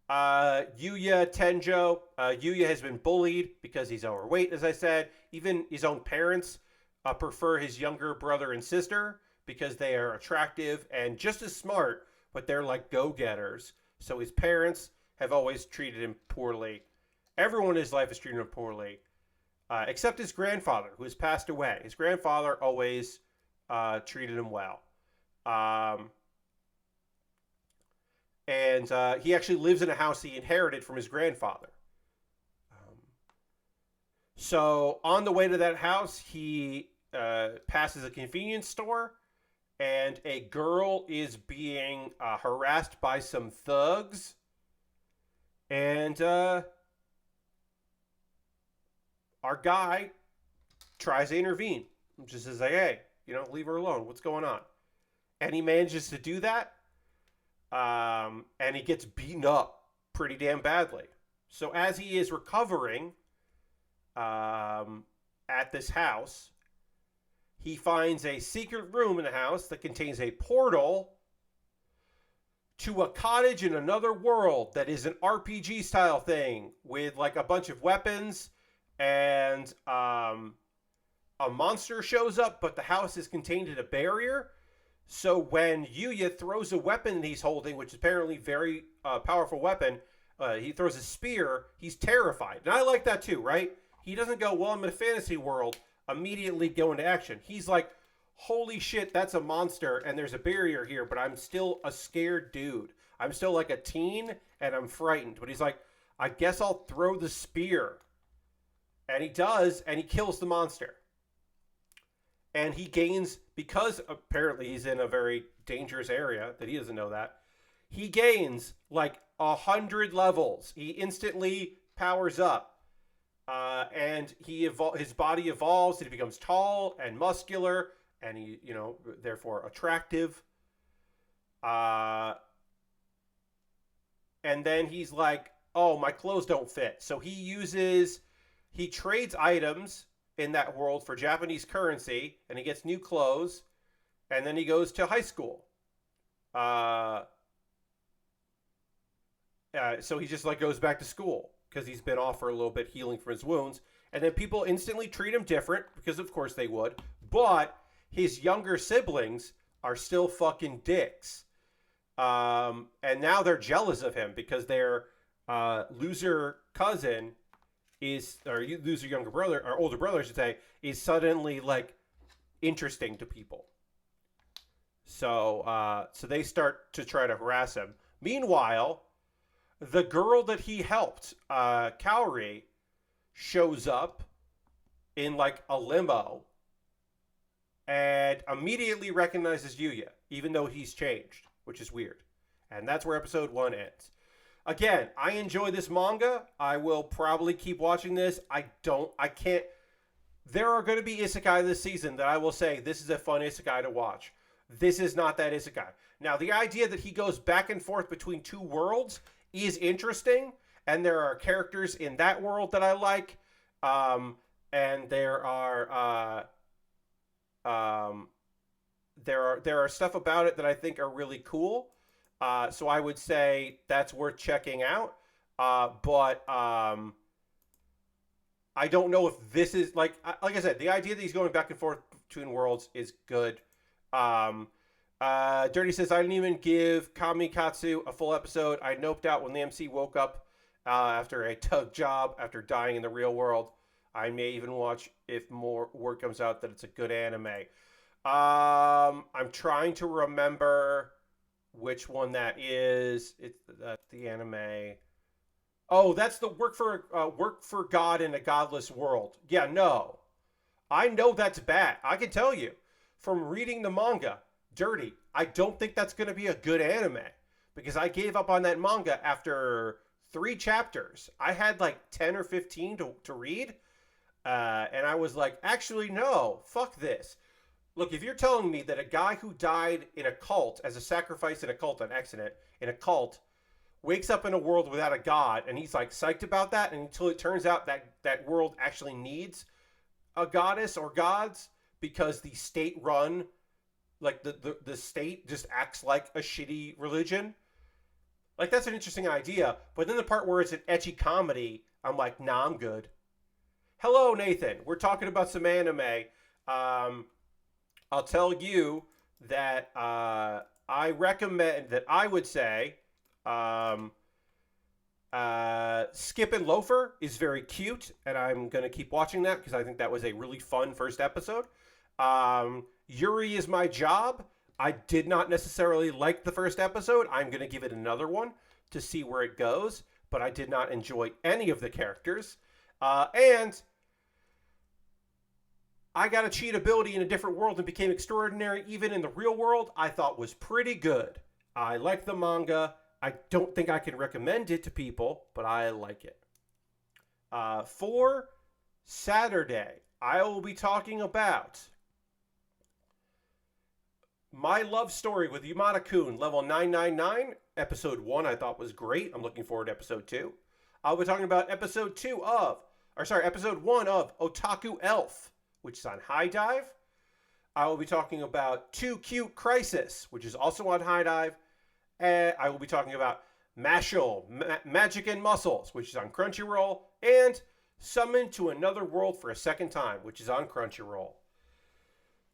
Yuya Tenjo. Yuya has been bullied because he's overweight, as I said. Even his own parents prefer his younger brother and sister because they are attractive and just as smart, but they're like go-getters. So his parents have always treated him poorly. Everyone in his life has treated him poorly, except his grandfather, who has passed away. His grandfather always treated him well. And he actually lives in a house he inherited from his grandfather. So on the way to that house, he passes a convenience store, and a girl is being harassed by some thugs. And our guy tries to intervene. Just says, like, hey, leave her alone. What's going on? And he manages to do that. And he gets beaten up pretty damn badly. So as he is recovering at this house, he finds a secret room in the house that contains a portal to a cottage in another world that is an RPG style thing with like a bunch of weapons, and a monster shows up, but the house is contained in a barrier. So when Yuya throws a weapon he's holding, which is apparently a very powerful weapon, he throws a spear, he's terrified. And I like that too, right? He doesn't go, well, I'm in a fantasy world, immediately go into action. He's like, holy shit, that's a monster, and there's a barrier here, but I'm still a scared dude. I'm still like a teen, and I'm frightened. But he's like, I guess I'll throw the spear. And he does, and he kills the monster. and he gains, because apparently he's in a very dangerous area that he doesn't know that, he gains like 100 levels. He instantly powers up, and his body evolves and he becomes tall and muscular, and he, therefore attractive. Uh, and then he's like, "Oh, my clothes don't fit." So he trades items in that world for Japanese currency, and he gets new clothes, and then he goes to high school. Uh, so he just like goes back to school because he's been off for a little bit healing from his wounds, and then people instantly treat him different because of course they would. But his younger siblings are still fucking dicks, and now they're jealous of him because their loser cousin or loser younger brother or older brother, I should say, is suddenly like interesting to people. So they start to try to harass him. Meanwhile, the girl that he helped, Kaori, shows up in like a limo and immediately recognizes Yuya, even though he's changed, which is weird. And that's where episode 1 ends. Again, I enjoy this manga. I will probably keep watching this. I can't. There are going to be isekai this season that I will say, this is a fun isekai to watch. This is not that isekai. Now, the idea that he goes back and forth between two worlds is interesting, and there are characters in that world that I like, and there are stuff about it that I think are really cool. So I would say that's worth checking out. But I don't know if this is like I said, the idea that he's going back and forth between worlds is good. Dirty says, I didn't even give Kamikatsu a full episode. I noped out when the MC woke up after a tug job after dying in the real world. I may even watch if more word comes out that it's a good anime. I'm trying to remember which one that is. It's the anime. Oh, that's the work for God in a godless world. Yeah, no. I know that's bad. I can tell you from reading the manga, Dirty, I don't think that's going to be a good anime because I gave up on that manga after 3 chapters. I had like 10 or 15 to read, and I was like, actually, no, fuck this. Look, if you're telling me that a guy who died in a cult as a sacrifice in a cult on accident, in a cult, wakes up in a world without a god, and he's like psyched about that, and until it turns out that world actually needs a goddess or gods because the state run, like the state just acts like a shitty religion. Like, that's an interesting idea. But then the part where it's an ecchi comedy, I'm like, nah, I'm good. Hello, Nathan. We're talking about some anime. I'll tell you that I recommend that I would say Skip and Loafer is very cute, and I'm going to keep watching that because I think that was a really fun first episode. Yuri Is My Job. I did not necessarily like the first episode. I'm going to give it another one to see where it goes, but I did not enjoy any of the characters. And I got a cheat ability in a different world and became extraordinary even in the real world. I thought was pretty good. I like the manga. I don't think I can recommend it to people, but I like it. For Saturday, I will be talking about My Love Story with Yamada-kun, level 999. Episode 1 I thought was great. I'm looking forward to episode 2. I'll be talking about episode 1 of Otaku Elf, which is on High Dive. I will be talking about Too Cute Crisis, which is also on High Dive. And I will be talking about Mashal, Magic and Muscles, which is on Crunchyroll. And Summoned to Another World for a Second Time, which is on Crunchyroll.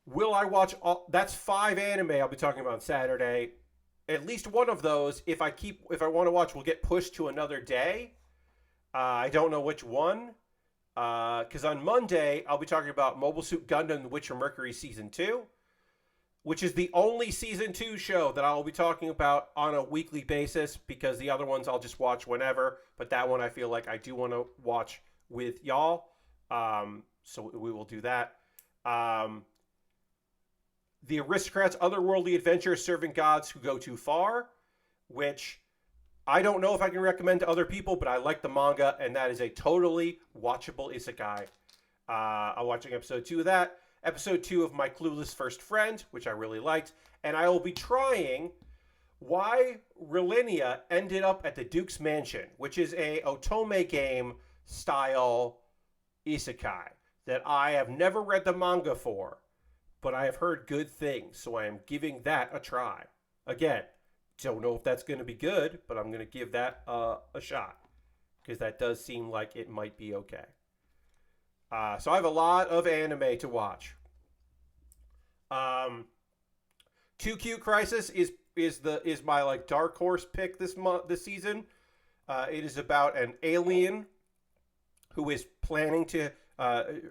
Will I watch all? That's 5 anime I'll be talking about on Saturday. At least one of those, if I want to watch, will get pushed to another day. I don't know which one. Because on Monday, I'll be talking about Mobile Suit Gundam The Witcher Mercury Season 2, which is the only Season 2 show that I'll be talking about on a weekly basis, because the other ones I'll just watch whenever. But that one I feel like I do want to watch with y'all. So we will do that. The Aristocrats' Otherworldly Adventures Serving Gods Who Go Too Far, which I don't know if I can recommend to other people, but I like the manga, and that is a totally watchable isekai. I'm watching episode 2 of that, episode 2 of My Clueless First Friend, which I really liked, and I will be trying Why Relinia Ended Up at the Duke's Mansion, which is a otome game style isekai that I have never read the manga for, but I have heard good things, so I am giving that a try. Again, don't know if that's going to be good, but I'm going to give that a shot, because that does seem like it might be okay. So I have a lot of anime to watch. Too Cute Crisis is my like dark horse pick this season. It is about an alien who is planning to.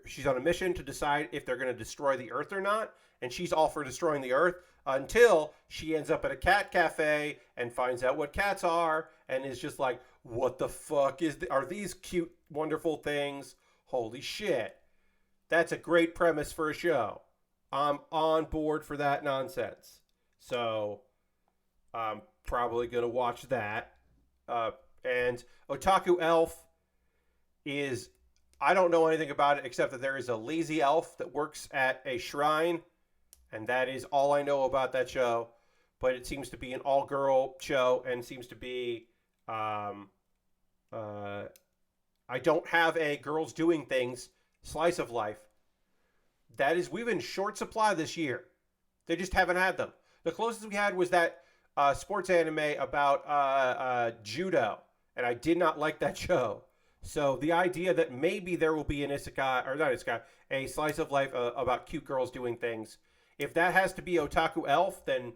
She's on a mission to decide if they're going to destroy the Earth or not, and she's all for destroying the Earth until she ends up at a cat cafe and finds out what cats are, and is just like, "What the fuck are these cute, wonderful things? Holy shit!" That's a great premise for a show. I'm on board for that nonsense. So I'm probably going to watch that. And Otaku Elf is, I don't know anything about it except that there is a lazy elf that works at a shrine. And that is all I know about that show. But it seems to be an all-girl show and seems to be... I don't have a girls doing things slice of life. That is, we've been short supply this year. They just haven't had them. The closest we had was that sports anime about judo, and I did not like that show. So the idea that maybe there will be an isekai, or not isekai, a slice of life about cute girls doing things. If that has to be Otaku Elf, then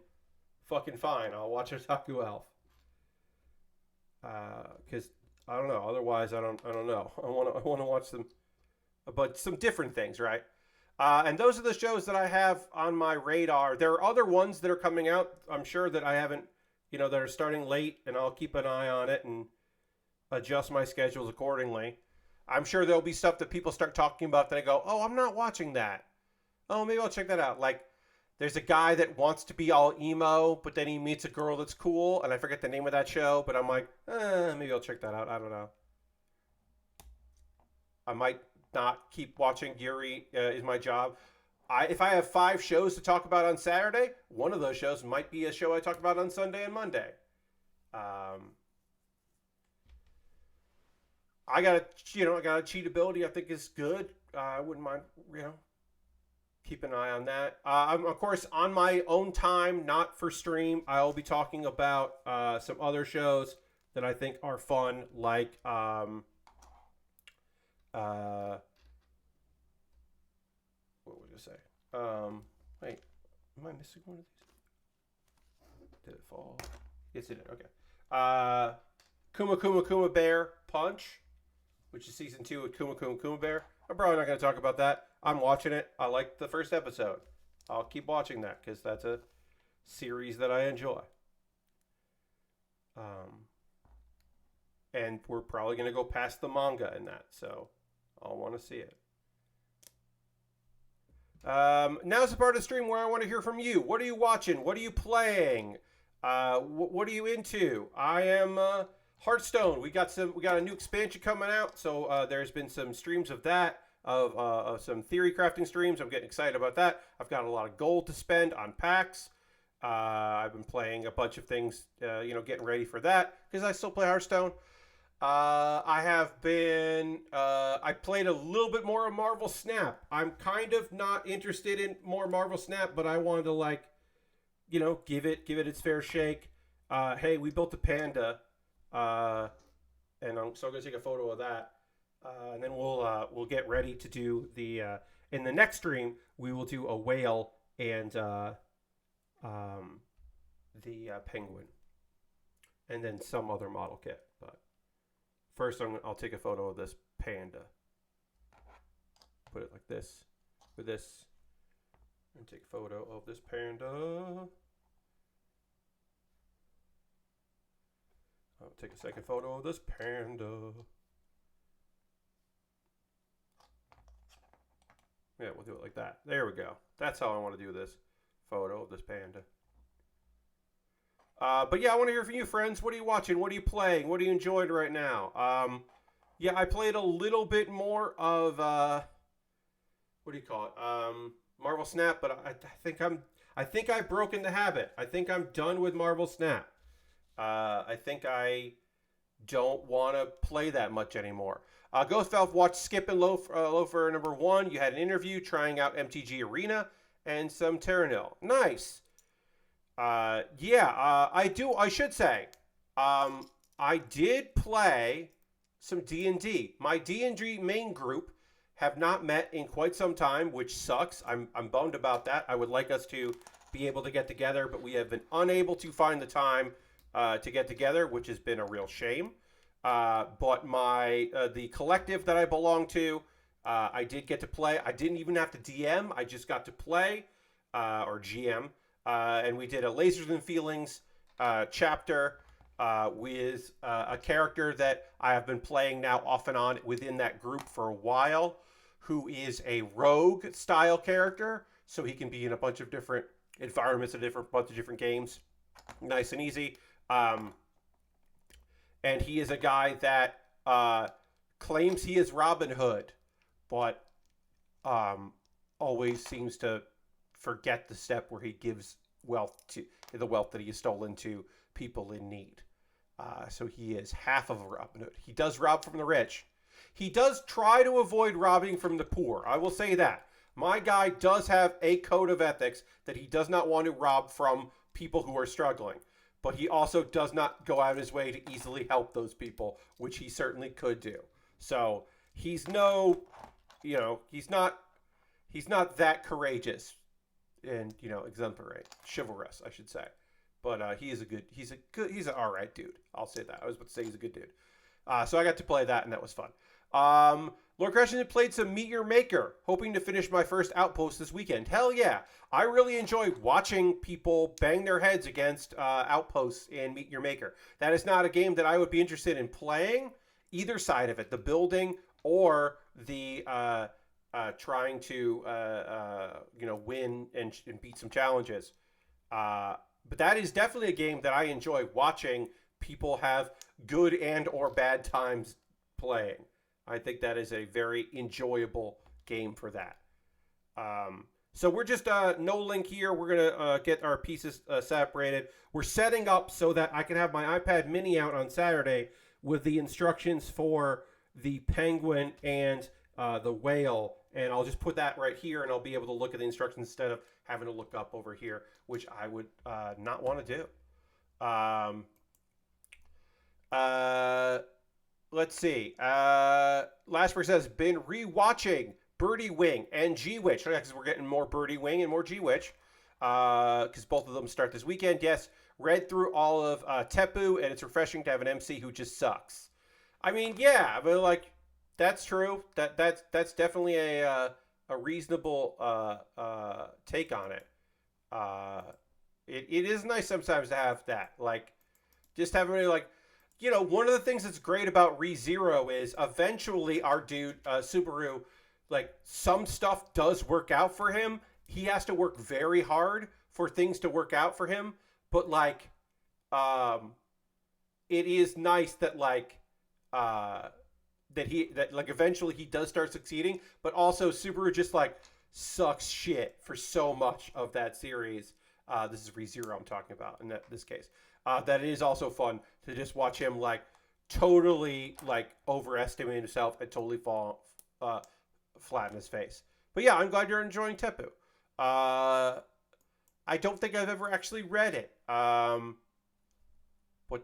fucking fine. I'll watch Otaku Elf. Because I don't know. Otherwise, I don't know. I want to watch some, but some different things, right? And those are the shows that I have on my radar. There are other ones that are coming out, I'm sure, that I haven't, that are starting late, and I'll keep an eye on it and adjust my schedules accordingly. I'm sure there'll be stuff that people start talking about that I go, oh, I'm not watching that. Oh, maybe I'll check that out. Like, there's a guy that wants to be all emo, but then he meets a girl that's cool, and I forget the name of that show, but I'm like, maybe I'll check that out. I don't know. I might not keep watching Yuri Is My Job. If I have 5 shows to talk about on Saturday, one of those shows might be a show I talk about on Sunday and Monday. I got a cheatability I think is good. I wouldn't mind, keep an eye on that. I'm, of course, on my own time, not for stream. I'll be talking about some other shows that I think are fun, like what would I say? Wait, am I missing one of these? Did it fall? Yes, it did. Okay. Kuma Kuma Kuma Baer Punch, which is season 2 of Kuma Kuma Kuma Baer. I'm probably not going to talk about that. I'm watching it. I liked the first episode. I'll keep watching that because that's a series that I enjoy. And we're probably going to go past the manga in that, so I'll want to see it. Now's the part of the stream where I want to hear from you. What are you watching? What are you playing? What are you into? I am Hearthstone. We got a new expansion coming out, so there's been some streams of that, of some theory crafting streams. I'm getting excited about that. I've got a lot of gold to spend on packs. I've been playing a bunch of things, getting ready for that because I still play Hearthstone. I have been, I played a little bit more of Marvel Snap. I'm kind of not interested in more Marvel Snap, but I wanted to give it its fair shake. Hey, we built a panda, and I'm still going to take a photo of that. And then we'll get ready to do in the next stream, we will do a whale and, the penguin, and then some other model kit. But first, I'll take a photo of this panda. Put it like this, with this, and take a photo of this panda. I'll take a second photo of this panda. Yeah, we'll do it like that. There we go. That's how I want to do this. photo of this panda. But yeah, I want to hear from you, friends. What are you watching? What are you playing? What are you enjoying right now? Yeah, I played a little bit more of what do you call it? Marvel Snap, but I think I've broken the habit. I think I'm done with Marvel Snap. I think I don't want to play that much anymore. Ghost Valve watched Skip and Loafer number 1. You had an interview trying out MTG Arena and some Terranil. Nice. I should say, I did play some D&D. My D&D main group have not met in quite some time, which sucks. I'm bummed about that. I would like us to be able to get together, but we have been unable to find the time to get together, which has been a real shame. But the collective that I belong to, I did get to play. I didn't even have to DM. I just got to play or GM. And we did a Lasers and Feelings chapter with a character that I have been playing now off and on within that group for a while, who is a rogue style character. So he can be in a bunch of different environments, bunch of different games. Nice and easy. And he is a guy that claims he is Robin Hood, but always seems to forget the step where he gives the wealth that he has stolen to people in need. So he is half of a Robin Hood. He does rob from the rich. He does try to avoid robbing from the poor. I will say that. My guy does have a code of ethics that he does not want to rob from people who are struggling. But he also does not go out of his way to easily help those people, which he certainly could do. So he's not that courageous and, exemplary, chivalrous, I should say. But he's an all right dude. I'll say that. I was about to say he's a good dude. So I got to play that, and that was fun. Lord Crescent played some Meet Your Maker, hoping to finish my first outpost this weekend. Hell yeah. I really enjoy watching people bang their heads against outposts in Meet Your Maker. That is not a game that I would be interested in playing, either side of it, the building or the trying to win and beat some challenges. But that is definitely a game that I enjoy watching people have good and or bad times playing. I think that is a very enjoyable game for that. So we're just no link here. We're going to get our pieces separated. We're setting up so that I can have my iPad mini out on Saturday with the instructions for the penguin and the whale. And I'll just put that right here, and I'll be able to look at the instructions instead of having to look up over here, which I would not want to do. Let's see. Lashberg says, been rewatching Birdie Wing and G-Witch. Because we're getting more Birdie Wing and more G-Witch. Because both of them start this weekend. Yes, read through all of Tepu, and it's refreshing to have an MC who just sucks. I mean, yeah, but that's true. That's definitely a reasonable take on it. It is nice sometimes to have that. Just having one of the things that's great about ReZero is eventually our dude, Subaru, some stuff does work out for him. He has to work very hard for things to work out for him. But it is nice that eventually he does start succeeding, but also Subaru just sucks shit for so much of that series. This is ReZero I'm talking about in this case. That it is also fun to just watch him totally overestimate himself and totally fall flat in his face. But yeah, I'm glad you're enjoying Tepu. I don't think I've ever actually read it. But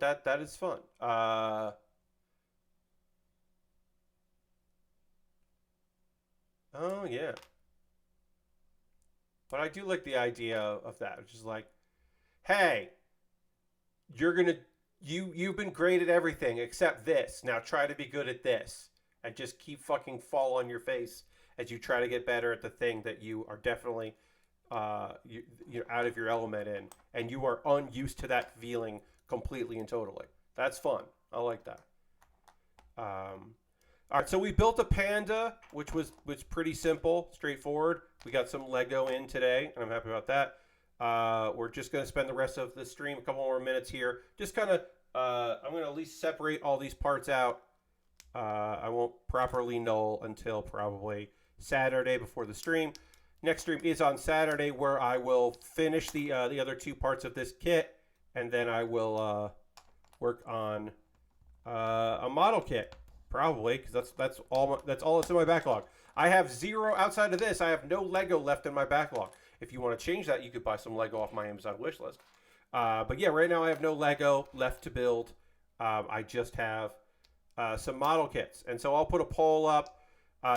that is fun. Oh yeah. But I do like the idea of that, which is hey, you've been great at everything except this. Now try to be good at this, and just keep fucking fall on your face as you try to get better at the thing that you are definitely you're out of your element in, and you are unused to that feeling completely and totally. That's fun. I like that. All right, so we built a Panda, which was pretty simple, straightforward. We got some Lego in today, and I'm happy about that. We're just going to spend the rest of the stream, a couple more minutes here. Just kind of, I'm going to at least separate all these parts out. I won't properly null until probably Saturday before the stream. Next stream is on Saturday, where I will finish the other two parts of this kit, and then I will work on a model kit, probably, because that's all that's in my backlog. I have zero outside of this. I have no Lego left in my backlog. If you want to change that, you could buy some Lego off my Amazon wish list. But yeah, right now I have no Lego left to build. I just have some model kits, and so I'll put a poll up.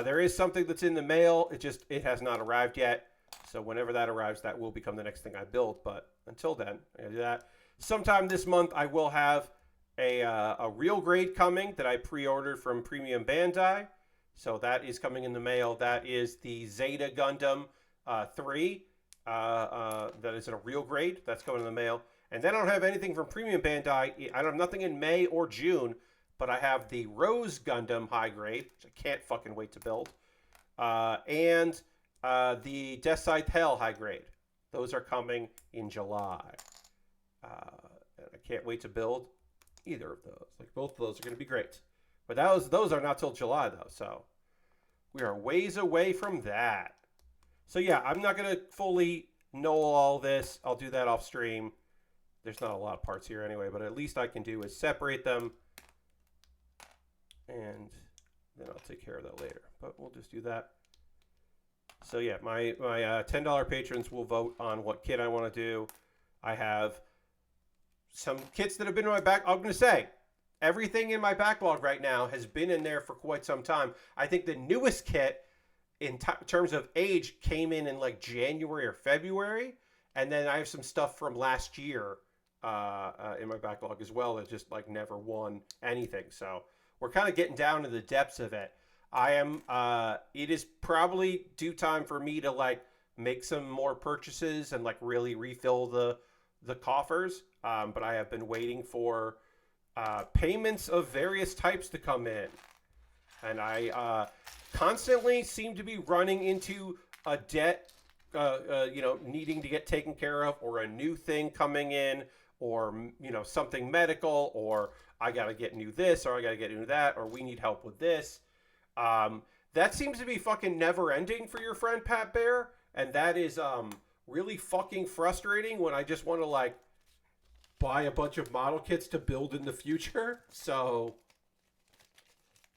There is something that's in the mail. It has not arrived yet. So whenever that arrives, that will become the next thing I build. But until then, I gotta do that. Sometime this month, I will have a real grade coming that I pre-ordered from Premium Bandai. So that is coming in the mail. That is the Zeta Gundam 3. That is in a real grade. That's coming in the mail. And then I don't have anything from Premium Bandai. I don't have nothing in May or June. But I have the Rose Gundam high grade, which I can't fucking wait to build. And the Death Scythe Hell high grade. Those are coming in July. And I can't wait to build either of those. Like, both of those are going to be great. But those are not till July, though. So we are ways away from that. So yeah, I'm not going to fully null all this. I'll do that off stream. There's not a lot of parts here anyway, but at least I can do is separate them. And then I'll take care of that later. But we'll just do that. So yeah, my $10 patrons will vote on what kit I want to do. I have some kits that have been in my back. I'm going to say, everything in my backlog right now has been in there for quite some time. I think the newest kit, in terms of age, came in like January or February. And then I have some stuff from last year in my backlog as well that just like never won anything. So we're kind of getting down to the depths of it. It is probably due time for me to like make some more purchases and like really refill the coffers. But I have been waiting for payments of various types to come in. And I constantly seem to be running into a debt, needing to get taken care of, or a new thing coming in, or, something medical, or I got to get new this, or I got to get new that, or we need help with this. That seems to be fucking never ending for your friend Pat Baer. And that is really fucking frustrating when I just want to like buy a bunch of model kits to build in the future. So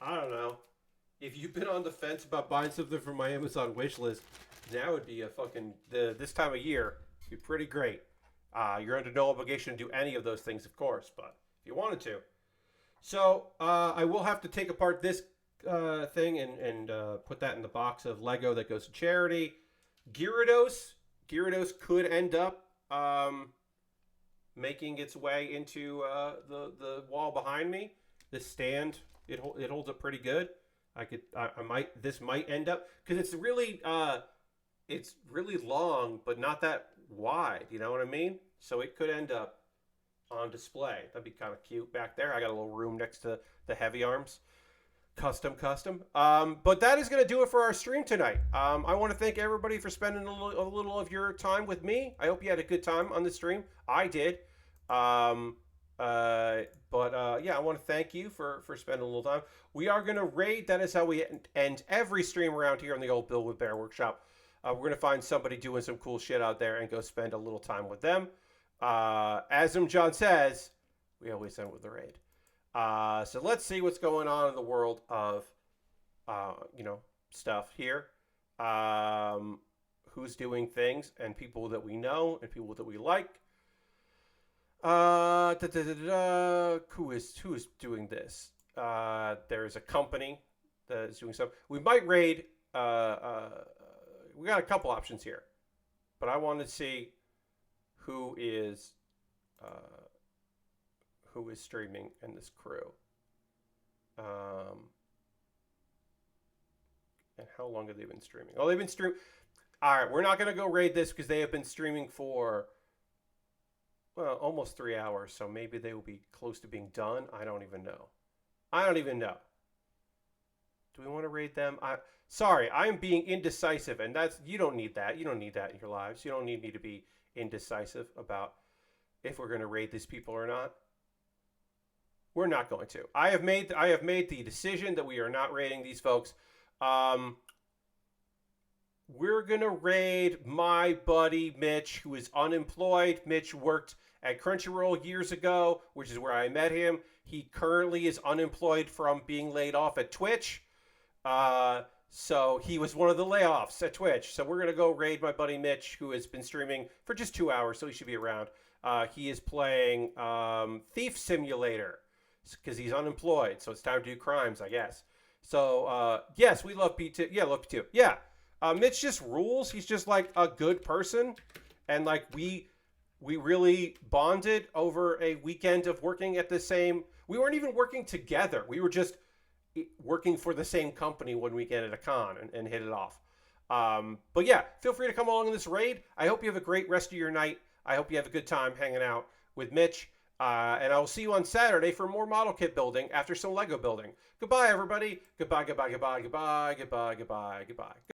I don't know. If you've been on the fence about buying something from my Amazon wish list, now would be a fucking this time of year be pretty great. You're under no obligation to do any of those things, of course, but if you wanted to. So I will have to take apart this thing and put that in the box of Lego that goes to charity. Gyarados could end up making its way into the wall behind me. This stand, it holds up pretty good. This might end up, because it's really long, but not that wide. You know what I mean? So it could end up on display. That'd be kind of cute back there. I got a little room next to the heavy arms. Custom. But that is going to do it for our stream tonight. I want to thank everybody for spending a little of your time with me. I hope you had a good time on the stream. I did. Yeah, I want to thank you for spending a little time. We are going to raid. That is how we end every stream around here on the old Build with Baer workshop. We're going to find somebody doing some cool shit out there and go spend a little time with them. As John says, we always end with the raid. So let's see what's going on in the world of, stuff here. Who's doing things, and people that we know and people that we like. Who is doing this? There's a company that is doing stuff. We might raid. We got a couple options here, but I want to see who is streaming in this crew. And how long have they been streaming? Oh, they've been streaming. All right, we're not going to go raid this because they have been streaming for, well, almost 3 hours. So maybe they will be close to being done. I don't even know. Do we want to raid them? Sorry, I am being indecisive, and you don't need that. You don't need that in your lives. You don't need me to be indecisive about if we're going to raid these people or not. We're not going to. I have made the decision that we are not raiding these folks. We're going to raid my buddy Mitch, who is unemployed. Mitch worked at Crunchyroll years ago, which is where I met him. He currently is unemployed from being laid off at Twitch. So he was one of the layoffs at Twitch. So we're going to go raid my buddy Mitch, who has been streaming for just 2 hours, so he should be around. He is playing Thief Simulator because he's unemployed. So it's time to do crimes, I guess. So, yes, we love P2. Yeah, love P2. Yeah. Mitch just rules. He's just like a good person. And like we really bonded over a weekend of working at the same. We weren't even working together. We were just working for the same company one weekend at a con and hit it off. But yeah, feel free to come along in this raid. I hope you have a great rest of your night. I hope you have a good time hanging out with Mitch. And I will see you on Saturday for more model kit building after some Lego building. Goodbye, everybody. Goodbye, goodbye, goodbye, goodbye, goodbye, goodbye, goodbye.